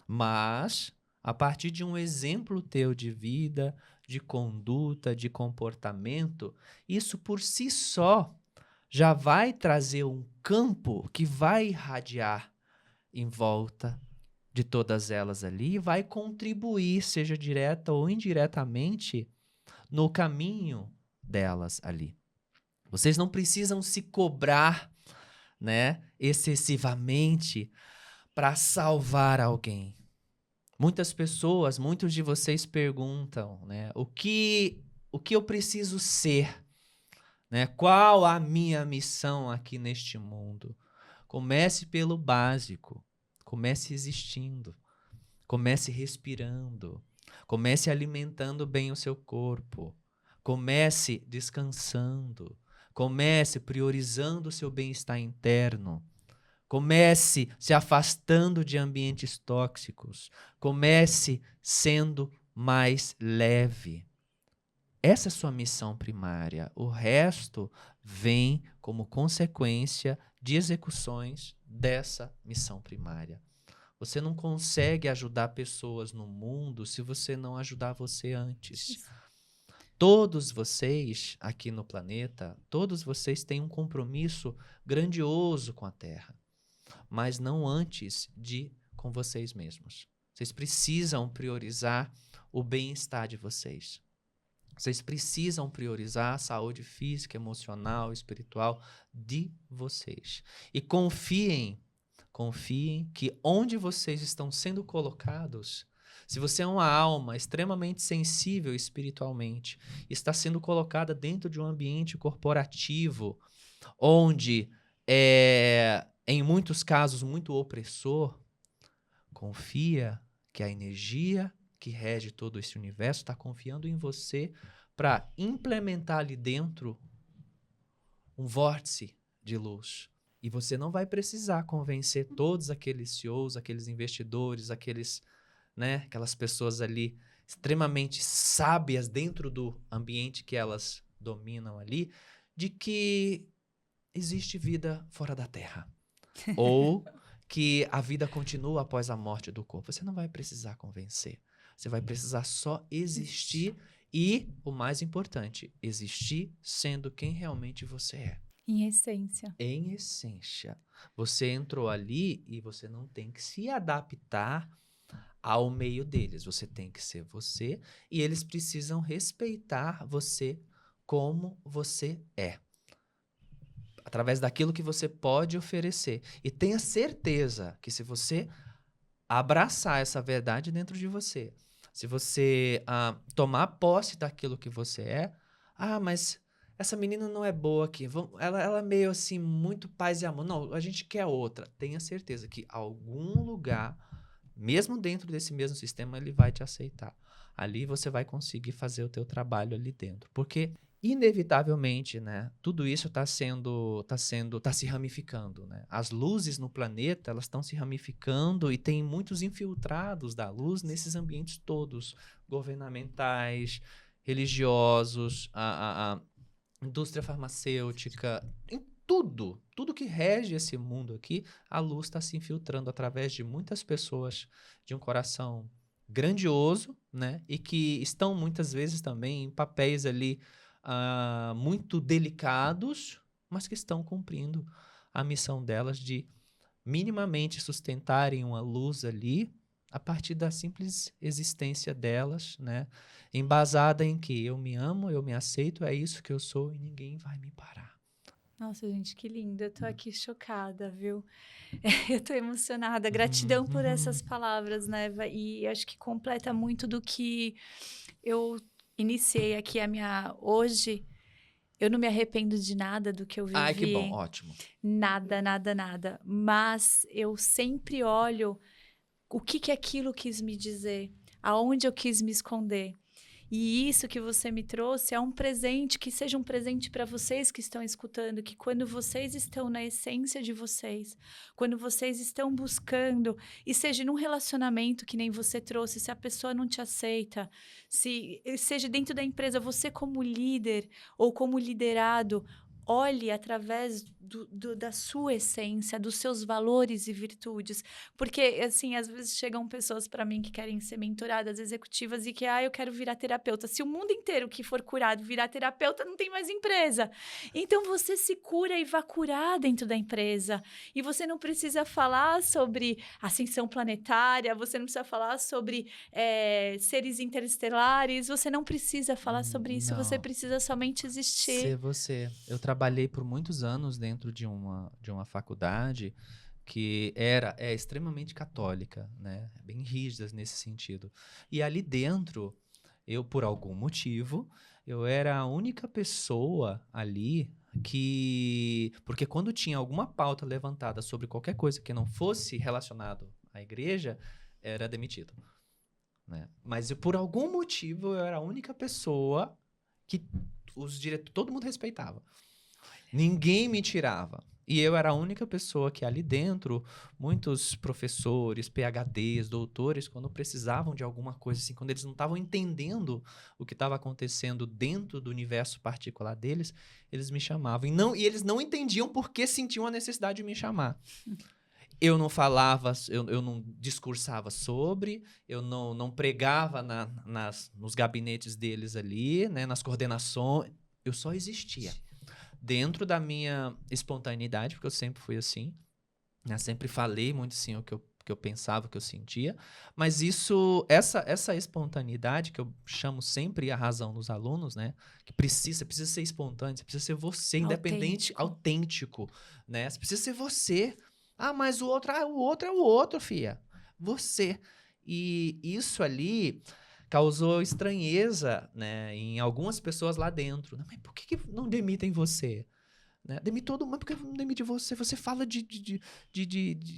Mas, a partir de um exemplo teu de vida, de conduta, de comportamento, isso por si só já vai trazer um campo que vai irradiar em volta de todas elas ali e vai contribuir, seja direta ou indiretamente, no caminho delas ali. Vocês não precisam se cobrar, né, excessivamente para salvar alguém. Muitas pessoas, muitos de vocês perguntam, né, o que eu preciso ser, né? Qual a minha missão aqui neste mundo? Comece pelo básico. Comece existindo. Comece respirando. Comece alimentando bem o seu corpo. Comece descansando. Comece priorizando o seu bem-estar interno. Comece se afastando de ambientes tóxicos. Comece sendo mais leve. Essa é a sua missão primária. O resto vem como consequência de execuções dessa missão primária. Você não consegue ajudar pessoas no mundo se você não ajudar você antes. Todos vocês aqui no planeta, todos vocês têm um compromisso grandioso com a Terra, mas não antes de com vocês mesmos. Vocês precisam priorizar o bem-estar de vocês. Vocês precisam priorizar a saúde física, emocional, espiritual de vocês. E confiem que onde vocês estão sendo colocados, se você é uma alma extremamente sensível espiritualmente, está sendo colocada dentro de um ambiente corporativo, onde é, em muitos casos, muito opressor, confia que a energia que rege todo esse universo está confiando em você para implementar ali dentro um vórtice de luz. E você não vai precisar convencer todos aqueles CEOs, aqueles investidores, aquelas pessoas ali extremamente sábias dentro do ambiente que elas dominam ali, de que existe vida fora da Terra. Ou que a vida continua após a morte do corpo. Você não vai precisar convencer. Você vai precisar só existir e, o mais importante, existir sendo quem realmente você é. Em essência. Em essência. Você entrou ali e você não tem que se adaptar ao meio deles. Você tem que ser você e eles precisam respeitar você como você é. Através daquilo que você pode oferecer. E tenha certeza que se você abraçar essa verdade dentro de você, se você tomar posse daquilo que você é, mas essa menina não é boa aqui, ela é meio assim, muito paz e amor. Não, a gente quer outra. Tenha certeza que algum lugar, mesmo dentro desse mesmo sistema, ele vai te aceitar. Ali você vai conseguir fazer o teu trabalho ali dentro. Porque inevitavelmente, né, tudo isso tá se ramificando, né? As luzes no planeta, elas estão se ramificando e tem muitos infiltrados da luz nesses ambientes todos, governamentais, religiosos, a indústria farmacêutica, em tudo que rege esse mundo aqui, a luz está se infiltrando através de muitas pessoas de um coração grandioso, né, e que estão muitas vezes também em papéis ali muito delicados, mas que estão cumprindo a missão delas de minimamente sustentarem uma luz ali a partir da simples existência delas, né? Embasada em que eu me amo, eu me aceito, é isso que eu sou e ninguém vai me parar. Nossa, gente, que lindo. Eu tô aqui chocada, viu? Eu tô emocionada. Gratidão por essas palavras, Neva. E acho que completa muito do que eu iniciei aqui hoje. Eu não me arrependo de nada do que eu vivi. Ai, que bom, ótimo. Nada, nada, nada. Mas eu sempre olho o que aquilo quis me dizer, aonde eu quis me esconder. E isso que você me trouxe é um presente, que seja um presente para vocês que estão escutando, que quando vocês estão na essência de vocês, quando vocês estão buscando, e seja num relacionamento que nem você trouxe, se a pessoa não te aceita, seja dentro da empresa, você como líder ou como liderado, olhe através da sua essência, dos seus valores e virtudes. Porque, assim, às vezes chegam pessoas para mim que querem ser mentoradas executivas e que, eu quero virar terapeuta. Se o mundo inteiro que for curado virar terapeuta, não tem mais empresa. Então, você se cura e vá curar dentro da empresa. E você não precisa falar sobre ascensão planetária, você não precisa falar sobre seres interestelares, você não precisa falar sobre isso, você precisa somente existir. Ser você. Eu trabalhei por muitos anos dentro de uma faculdade que é extremamente católica, né? Bem rígidas nesse sentido. E ali dentro, eu, por algum motivo, eu era a única pessoa ali porque quando tinha alguma pauta levantada sobre qualquer coisa que não fosse relacionado à igreja, era demitido, né? Mas por algum motivo, eu era a única pessoa que todo mundo respeitava. Ninguém me tirava. E eu era a única pessoa que ali dentro, muitos professores, PhDs, doutores, quando precisavam de alguma coisa assim, quando eles não estavam entendendo o que estava acontecendo dentro do universo particular deles, eles me chamavam. E eles não entendiam por que sentiam a necessidade de me chamar. Eu não falava, eu não discursava sobre, eu não pregava nos gabinetes deles ali, né, nas coordenações, eu só existia. Dentro da minha espontaneidade, porque eu sempre fui assim, né? Sempre falei muito assim o que que eu pensava, o que eu sentia. Mas essa espontaneidade que eu chamo sempre a razão dos alunos, né? Que precisa ser espontâneo, você precisa ser você, independente, autêntico, né? Você precisa ser você. Ah, mas o outro é o outro, filha. Você. E isso ali causou estranheza, né, em algumas pessoas lá dentro. Mas por que não demitem você? Né? Demite todo mundo, porque não demite você? Você fala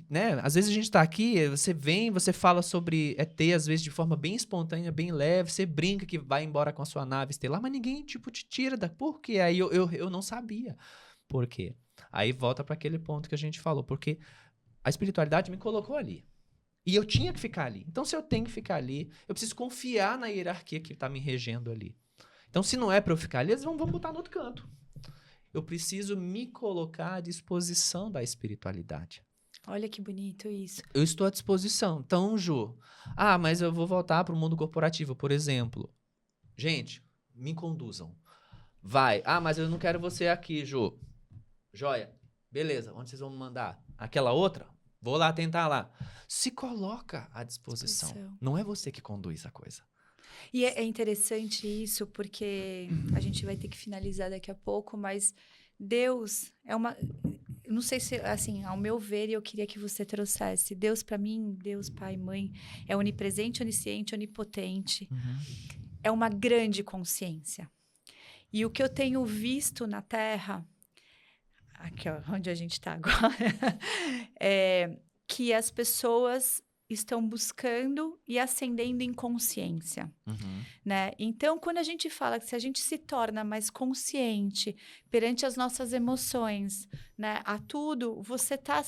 né? Às vezes a gente tá aqui, você vem, você fala sobre ET, às vezes de forma bem espontânea, bem leve, você brinca que vai embora com a sua nave estelar, mas ninguém, tipo, te tira da... Por quê? Aí eu não sabia. Por quê? Aí volta para aquele ponto que a gente falou, porque a espiritualidade me colocou ali. E eu tinha que ficar ali. Então, se eu tenho que ficar ali, eu preciso confiar na hierarquia que tá me regendo ali. Então, se não é para eu ficar ali, eles vão botar no outro canto. Eu preciso me colocar à disposição da espiritualidade. Olha que bonito isso. Eu estou à disposição. Então, Ju, mas eu vou voltar para o mundo corporativo, por exemplo. Gente, me conduzam. Vai. Mas eu não quero você aqui, Ju. Joia. Beleza, onde vocês vão me mandar? Aquela outra? Vou lá tentar lá. Se coloca à disposição. Não é você que conduz a coisa. E é interessante isso, porque a gente vai ter que finalizar daqui a pouco, mas Deus é uma... Não sei se, assim, ao meu ver, eu queria que você trouxesse. Deus, para mim, Deus, Pai, Mãe, é onipresente, onisciente, onipotente. É uma grande consciência. E o que eu tenho visto na Terra, aqui ó, onde a gente está agora, é que as pessoas estão buscando e ascendendo em consciência, né? Então, quando a gente fala que se a gente se torna mais consciente perante as nossas emoções, né, a tudo, você está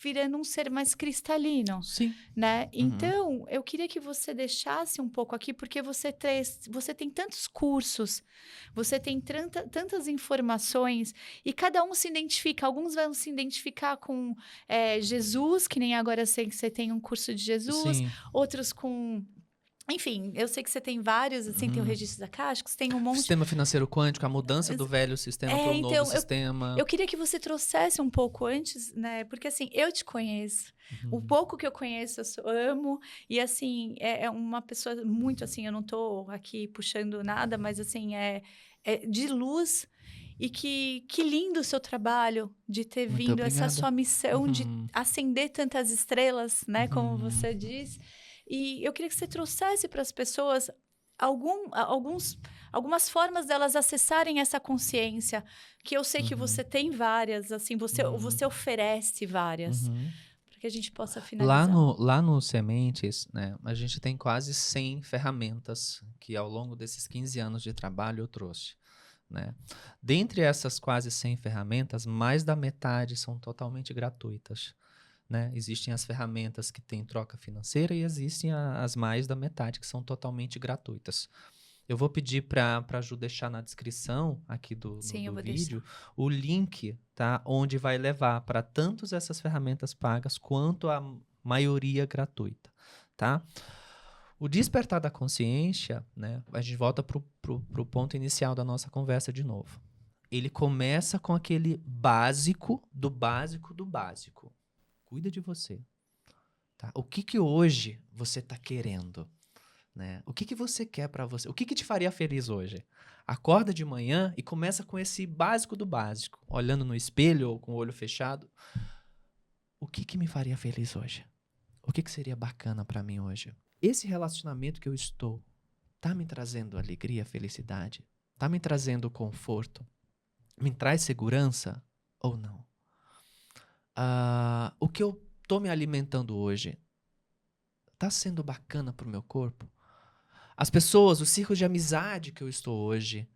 virando um ser mais cristalino, sim, né? Então, eu queria que você deixasse um pouco aqui, porque você tem tantos cursos, você tem tantas informações e cada um se identifica. Alguns vão se identificar com Jesus, que nem agora eu sei que você tem um curso de Jesus, sim. Outros com... Enfim, eu sei que você tem vários, assim, tem o registro da Caixa, que você tem um monte... Sistema financeiro quântico, a mudança do velho sistema para o novo sistema. Eu queria que você trouxesse um pouco antes, né? Porque, assim, eu te conheço. O pouco que eu conheço, eu amo. E, assim, é uma pessoa muito, assim, eu não tô aqui puxando nada, mas, assim, é de luz. E que lindo o seu trabalho de ter Muito vindo, obrigado. Essa sua missão de acender tantas estrelas, né? Como você diz. E eu queria que você trouxesse para as pessoas algumas formas delas acessarem essa consciência, que eu sei que você tem várias, assim, você oferece várias, para que a gente possa finalizar. Lá no Sementes, né, a gente tem quase 100 ferramentas que ao longo desses 15 anos de trabalho eu trouxe. Né? Dentre essas quase 100 ferramentas, mais da metade são totalmente gratuitas. Né? Existem as ferramentas que têm troca financeira e existem as mais da metade que são totalmente gratuitas. Eu vou pedir para a Ju deixar na descrição aqui do vídeo o link, tá? Onde vai levar para tanto essas ferramentas pagas quanto a maioria gratuita. Tá? O despertar da consciência, né? A gente volta pro ponto inicial da nossa conversa de novo. Ele começa com aquele básico do básico do básico. Cuida de você. Tá? O que hoje você está querendo? Né? O que você quer para você? O que te faria feliz hoje? Acorda de manhã e começa com esse básico do básico. Olhando no espelho ou com o olho fechado. O que me faria feliz hoje? O que seria bacana para mim hoje? Esse relacionamento que eu estou tá me trazendo alegria, felicidade? Tá me trazendo conforto? Me traz segurança ou não? O que eu tô me alimentando hoje tá sendo bacana pro meu corpo? As pessoas, o círculo de amizade que eu estou hoje,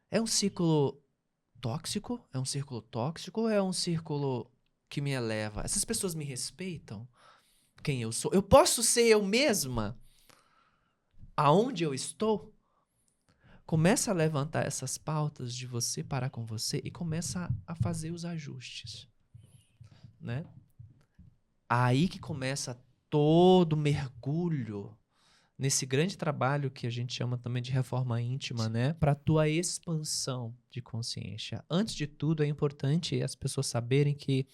é um círculo tóxico? É um círculo tóxico ou é um círculo que me eleva? Essas pessoas me respeitam? Quem eu sou? Eu posso ser eu mesma? Aonde eu estou? Começa a levantar essas pautas de você parar com você e começa a fazer os ajustes. Né? Aí que começa todo o mergulho nesse grande trabalho que a gente chama também de reforma íntima, né? Para a tua expansão de consciência. Antes de tudo, é importante as pessoas saberem que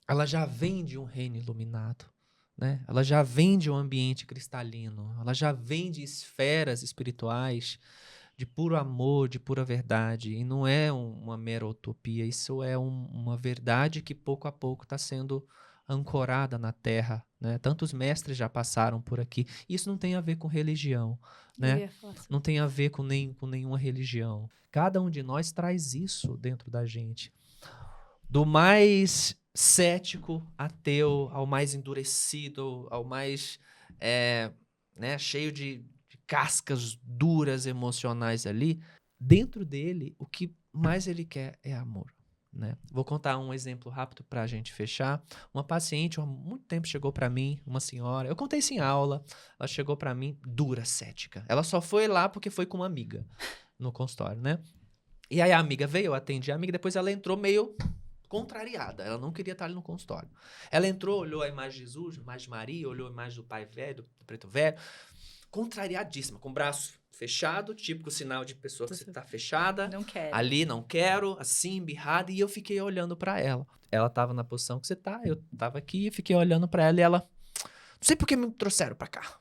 ela já vem de um reino iluminado, né? Ela já vem de um ambiente cristalino, ela já vem de esferas espirituais, de puro amor, de pura verdade. E não é uma mera utopia, isso é uma verdade que pouco a pouco está sendo ancorada na Terra, né? Tantos mestres já passaram por aqui. Isso não tem a ver com religião, né? Não tem a ver com nenhuma religião. Cada um de nós traz isso dentro da gente. Do mais cético, ateu, ao mais endurecido, ao mais né, cheio de cascas duras emocionais ali, dentro dele, o que mais ele quer é amor. Né? Vou contar um exemplo rápido para a gente fechar. Uma paciente, há muito tempo, chegou para mim, uma senhora, eu contei isso em aula, ela chegou para mim dura, cética. Ela só foi lá porque foi com uma amiga no consultório, né? E aí a amiga veio, eu atendi a amiga, depois ela entrou meio contrariada, ela não queria estar ali no consultório. Ela entrou, olhou a imagem de Jesus, a imagem de Maria, olhou a imagem do pai velho, do preto velho, contrariadíssima, com o braço fechado, típico sinal de pessoa que você tá fechada. Não quero. Ali, não quero, assim, embirrada, e eu fiquei olhando pra ela. Ela tava na posição que você tá, eu tava aqui, fiquei olhando pra ela e ela, não sei por que me trouxeram pra cá.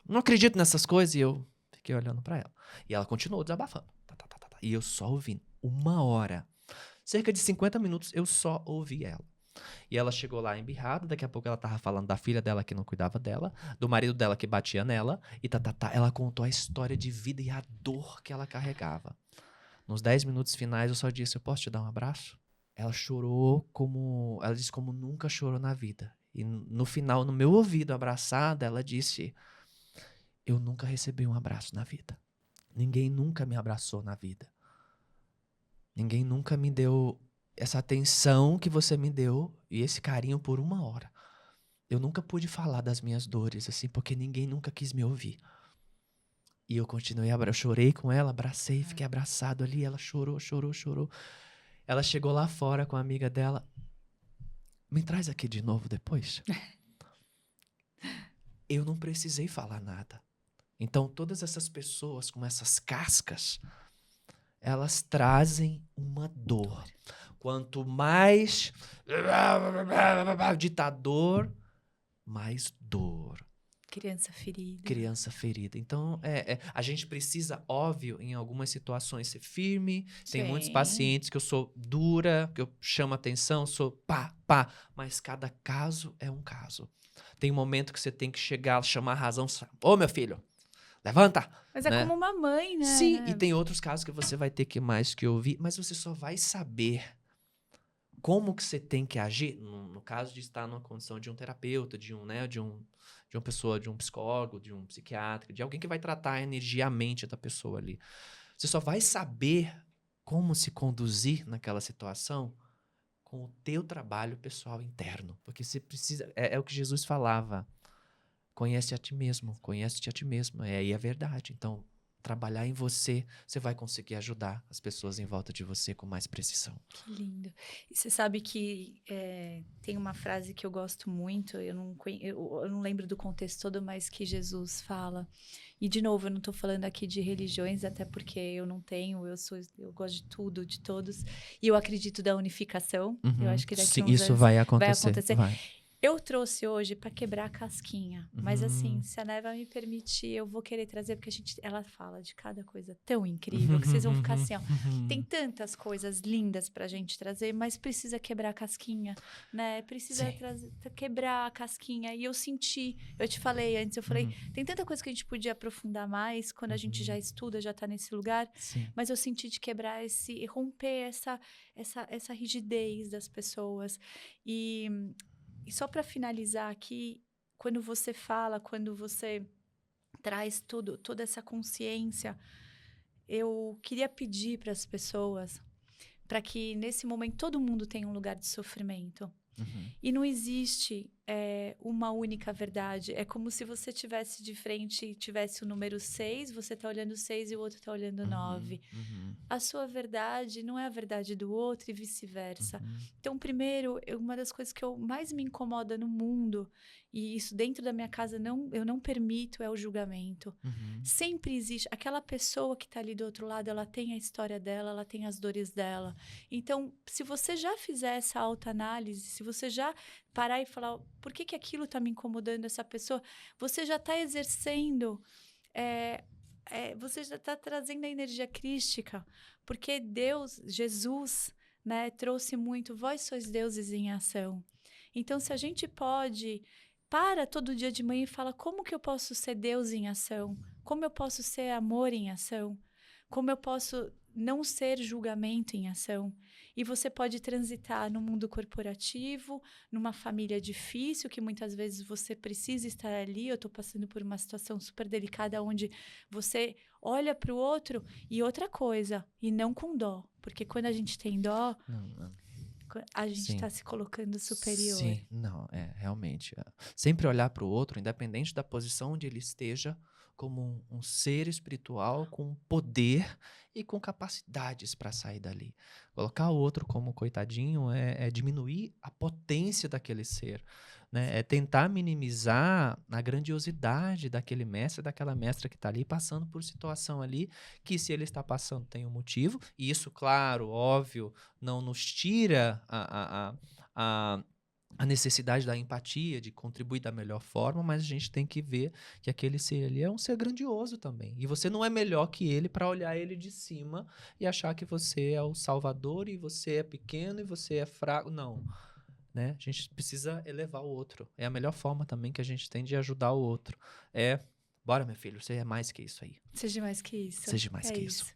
Não acredito nessas coisas, e eu fiquei olhando pra ela. E ela continuou desabafando. E eu só ouvindo. 1 hora. Cerca de 50 minutos, eu só ouvi ela. E ela chegou lá embirrada, daqui a pouco ela tava falando da filha dela que não cuidava dela, do marido dela que batia nela, e ela contou a história de vida e a dor que ela carregava. Nos 10 minutos finais, eu só disse, eu posso te dar um abraço? Ela chorou ela disse como nunca chorou na vida. E no final, no meu ouvido, abraçada, ela disse, eu nunca recebi um abraço na vida. Ninguém nunca me abraçou na vida. Ninguém nunca me deu essa atenção que você me deu e esse carinho por 1 hora. Eu nunca pude falar das minhas dores, assim, porque ninguém nunca quis me ouvir. E eu continuei, eu chorei com ela, abracei, fiquei abraçado ali, ela chorou. Ela chegou lá fora com a amiga dela, me traz aqui de novo depois. Eu não precisei falar nada. Então, todas essas pessoas com essas cascas, elas trazem uma dor. Quanto mais ditador, mais dor. Criança ferida. Então, a gente precisa, óbvio, em algumas situações ser firme. Sim. Tem muitos pacientes que eu sou dura, que eu chamo atenção, sou pá. Mas cada caso é um caso. Tem um momento que você tem que chegar, chamar a razão. Ô, meu filho, levanta! Mas é como uma mãe, né? Sim, e tem outros casos que você vai ter que mais que ouvir, mas você só vai saber como que você tem que agir, no caso de estar numa condição de um terapeuta, de uma pessoa, de um psicólogo, de um psiquiatra, de alguém que vai tratar a energia, a mente da pessoa ali. Você só vai saber como se conduzir naquela situação com o teu trabalho pessoal interno. Porque você precisa, é o que Jesus falava, conhece-te a ti mesmo, aí é a verdade. Então, trabalhar em você, você vai conseguir ajudar as pessoas em volta de você com mais precisão. Que lindo. E você sabe que tem uma frase que eu gosto muito, eu não lembro do contexto todo, mas que Jesus fala. E, de novo, eu não estou falando aqui de religiões, até porque eu não tenho, eu gosto de tudo, de todos. E eu acredito da unificação. Eu acho que daqui a uns isso anos vai acontecer. Vai. Eu trouxe hoje para quebrar a casquinha, mas assim, se a Neva me permitir, eu vou querer trazer, porque ela fala de cada coisa tão incrível, que vocês vão ficar assim, ó, tem tantas coisas lindas pra gente trazer, mas precisa quebrar a casquinha, né? Precisa quebrar a casquinha. E eu senti, eu te falei antes, tem tanta coisa que a gente podia aprofundar mais quando a gente já estuda, já tá nesse lugar, mas eu senti de quebrar romper essa rigidez das pessoas. E só para finalizar aqui, quando você traz toda essa consciência, eu queria pedir para as pessoas para que nesse momento todo mundo tenha um lugar de sofrimento. E não existe uma única verdade. É como se você tivesse de frente e tivesse o número 6, você tá olhando 6 e o outro tá olhando 9. A sua verdade não é a verdade do outro e vice-versa. Então, primeiro, uma das coisas que mais me incomoda no mundo, e isso dentro da minha casa eu não permito, é o julgamento. Sempre existe. Aquela pessoa que tá ali do outro lado, ela tem a história dela, ela tem as dores dela. Então, se você já fizer essa autoanálise, se você já parar e falar, por que aquilo está me incomodando essa pessoa? Você já está exercendo, você já está trazendo a energia crística, porque Deus, Jesus, né, trouxe muito, vós sois deuses em ação. Então, se a gente pode, para todo dia de manhã e fala, como que eu posso ser Deus em ação? Como eu posso ser amor em ação? Como eu posso não ser julgamento em ação? E você pode transitar no mundo corporativo, numa família difícil, que muitas vezes você precisa estar ali. Eu estou passando por uma situação super delicada, onde você olha para o outro e outra coisa, e não com dó. Porque quando a gente tem dó, a gente está se colocando superior. Sim, não, realmente. Sempre olhar para o outro, independente da posição onde ele esteja, como um ser espiritual com poder e com capacidades para sair dali. Colocar o outro como coitadinho é diminuir a potência daquele ser, né? É tentar minimizar a grandiosidade daquele mestre, daquela mestra que está ali passando por situação ali, que se ele está passando tem um motivo, e isso, claro, óbvio, não nos tira a necessidade da empatia, de contribuir da melhor forma, mas a gente tem que ver que aquele ser ali é um ser grandioso também. E você não é melhor que ele para olhar ele de cima e achar que você é o salvador e você é pequeno e você é fraco. Não, né? A gente precisa elevar o outro. É a melhor forma também que a gente tem de ajudar o outro. Bora, meu filho, você é mais que isso aí. Seja mais que isso. Seja mais que isso.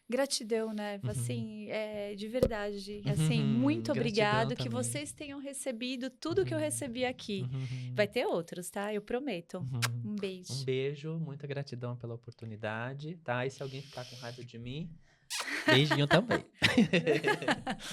Gratidão, né? Assim, de verdade, assim, muito obrigado que vocês tenham recebido tudo que eu recebi aqui. Vai ter outros, tá? Eu prometo. Um beijo. Um beijo, muita gratidão pela oportunidade, tá? E se alguém ficar com raiva de mim, beijinho também.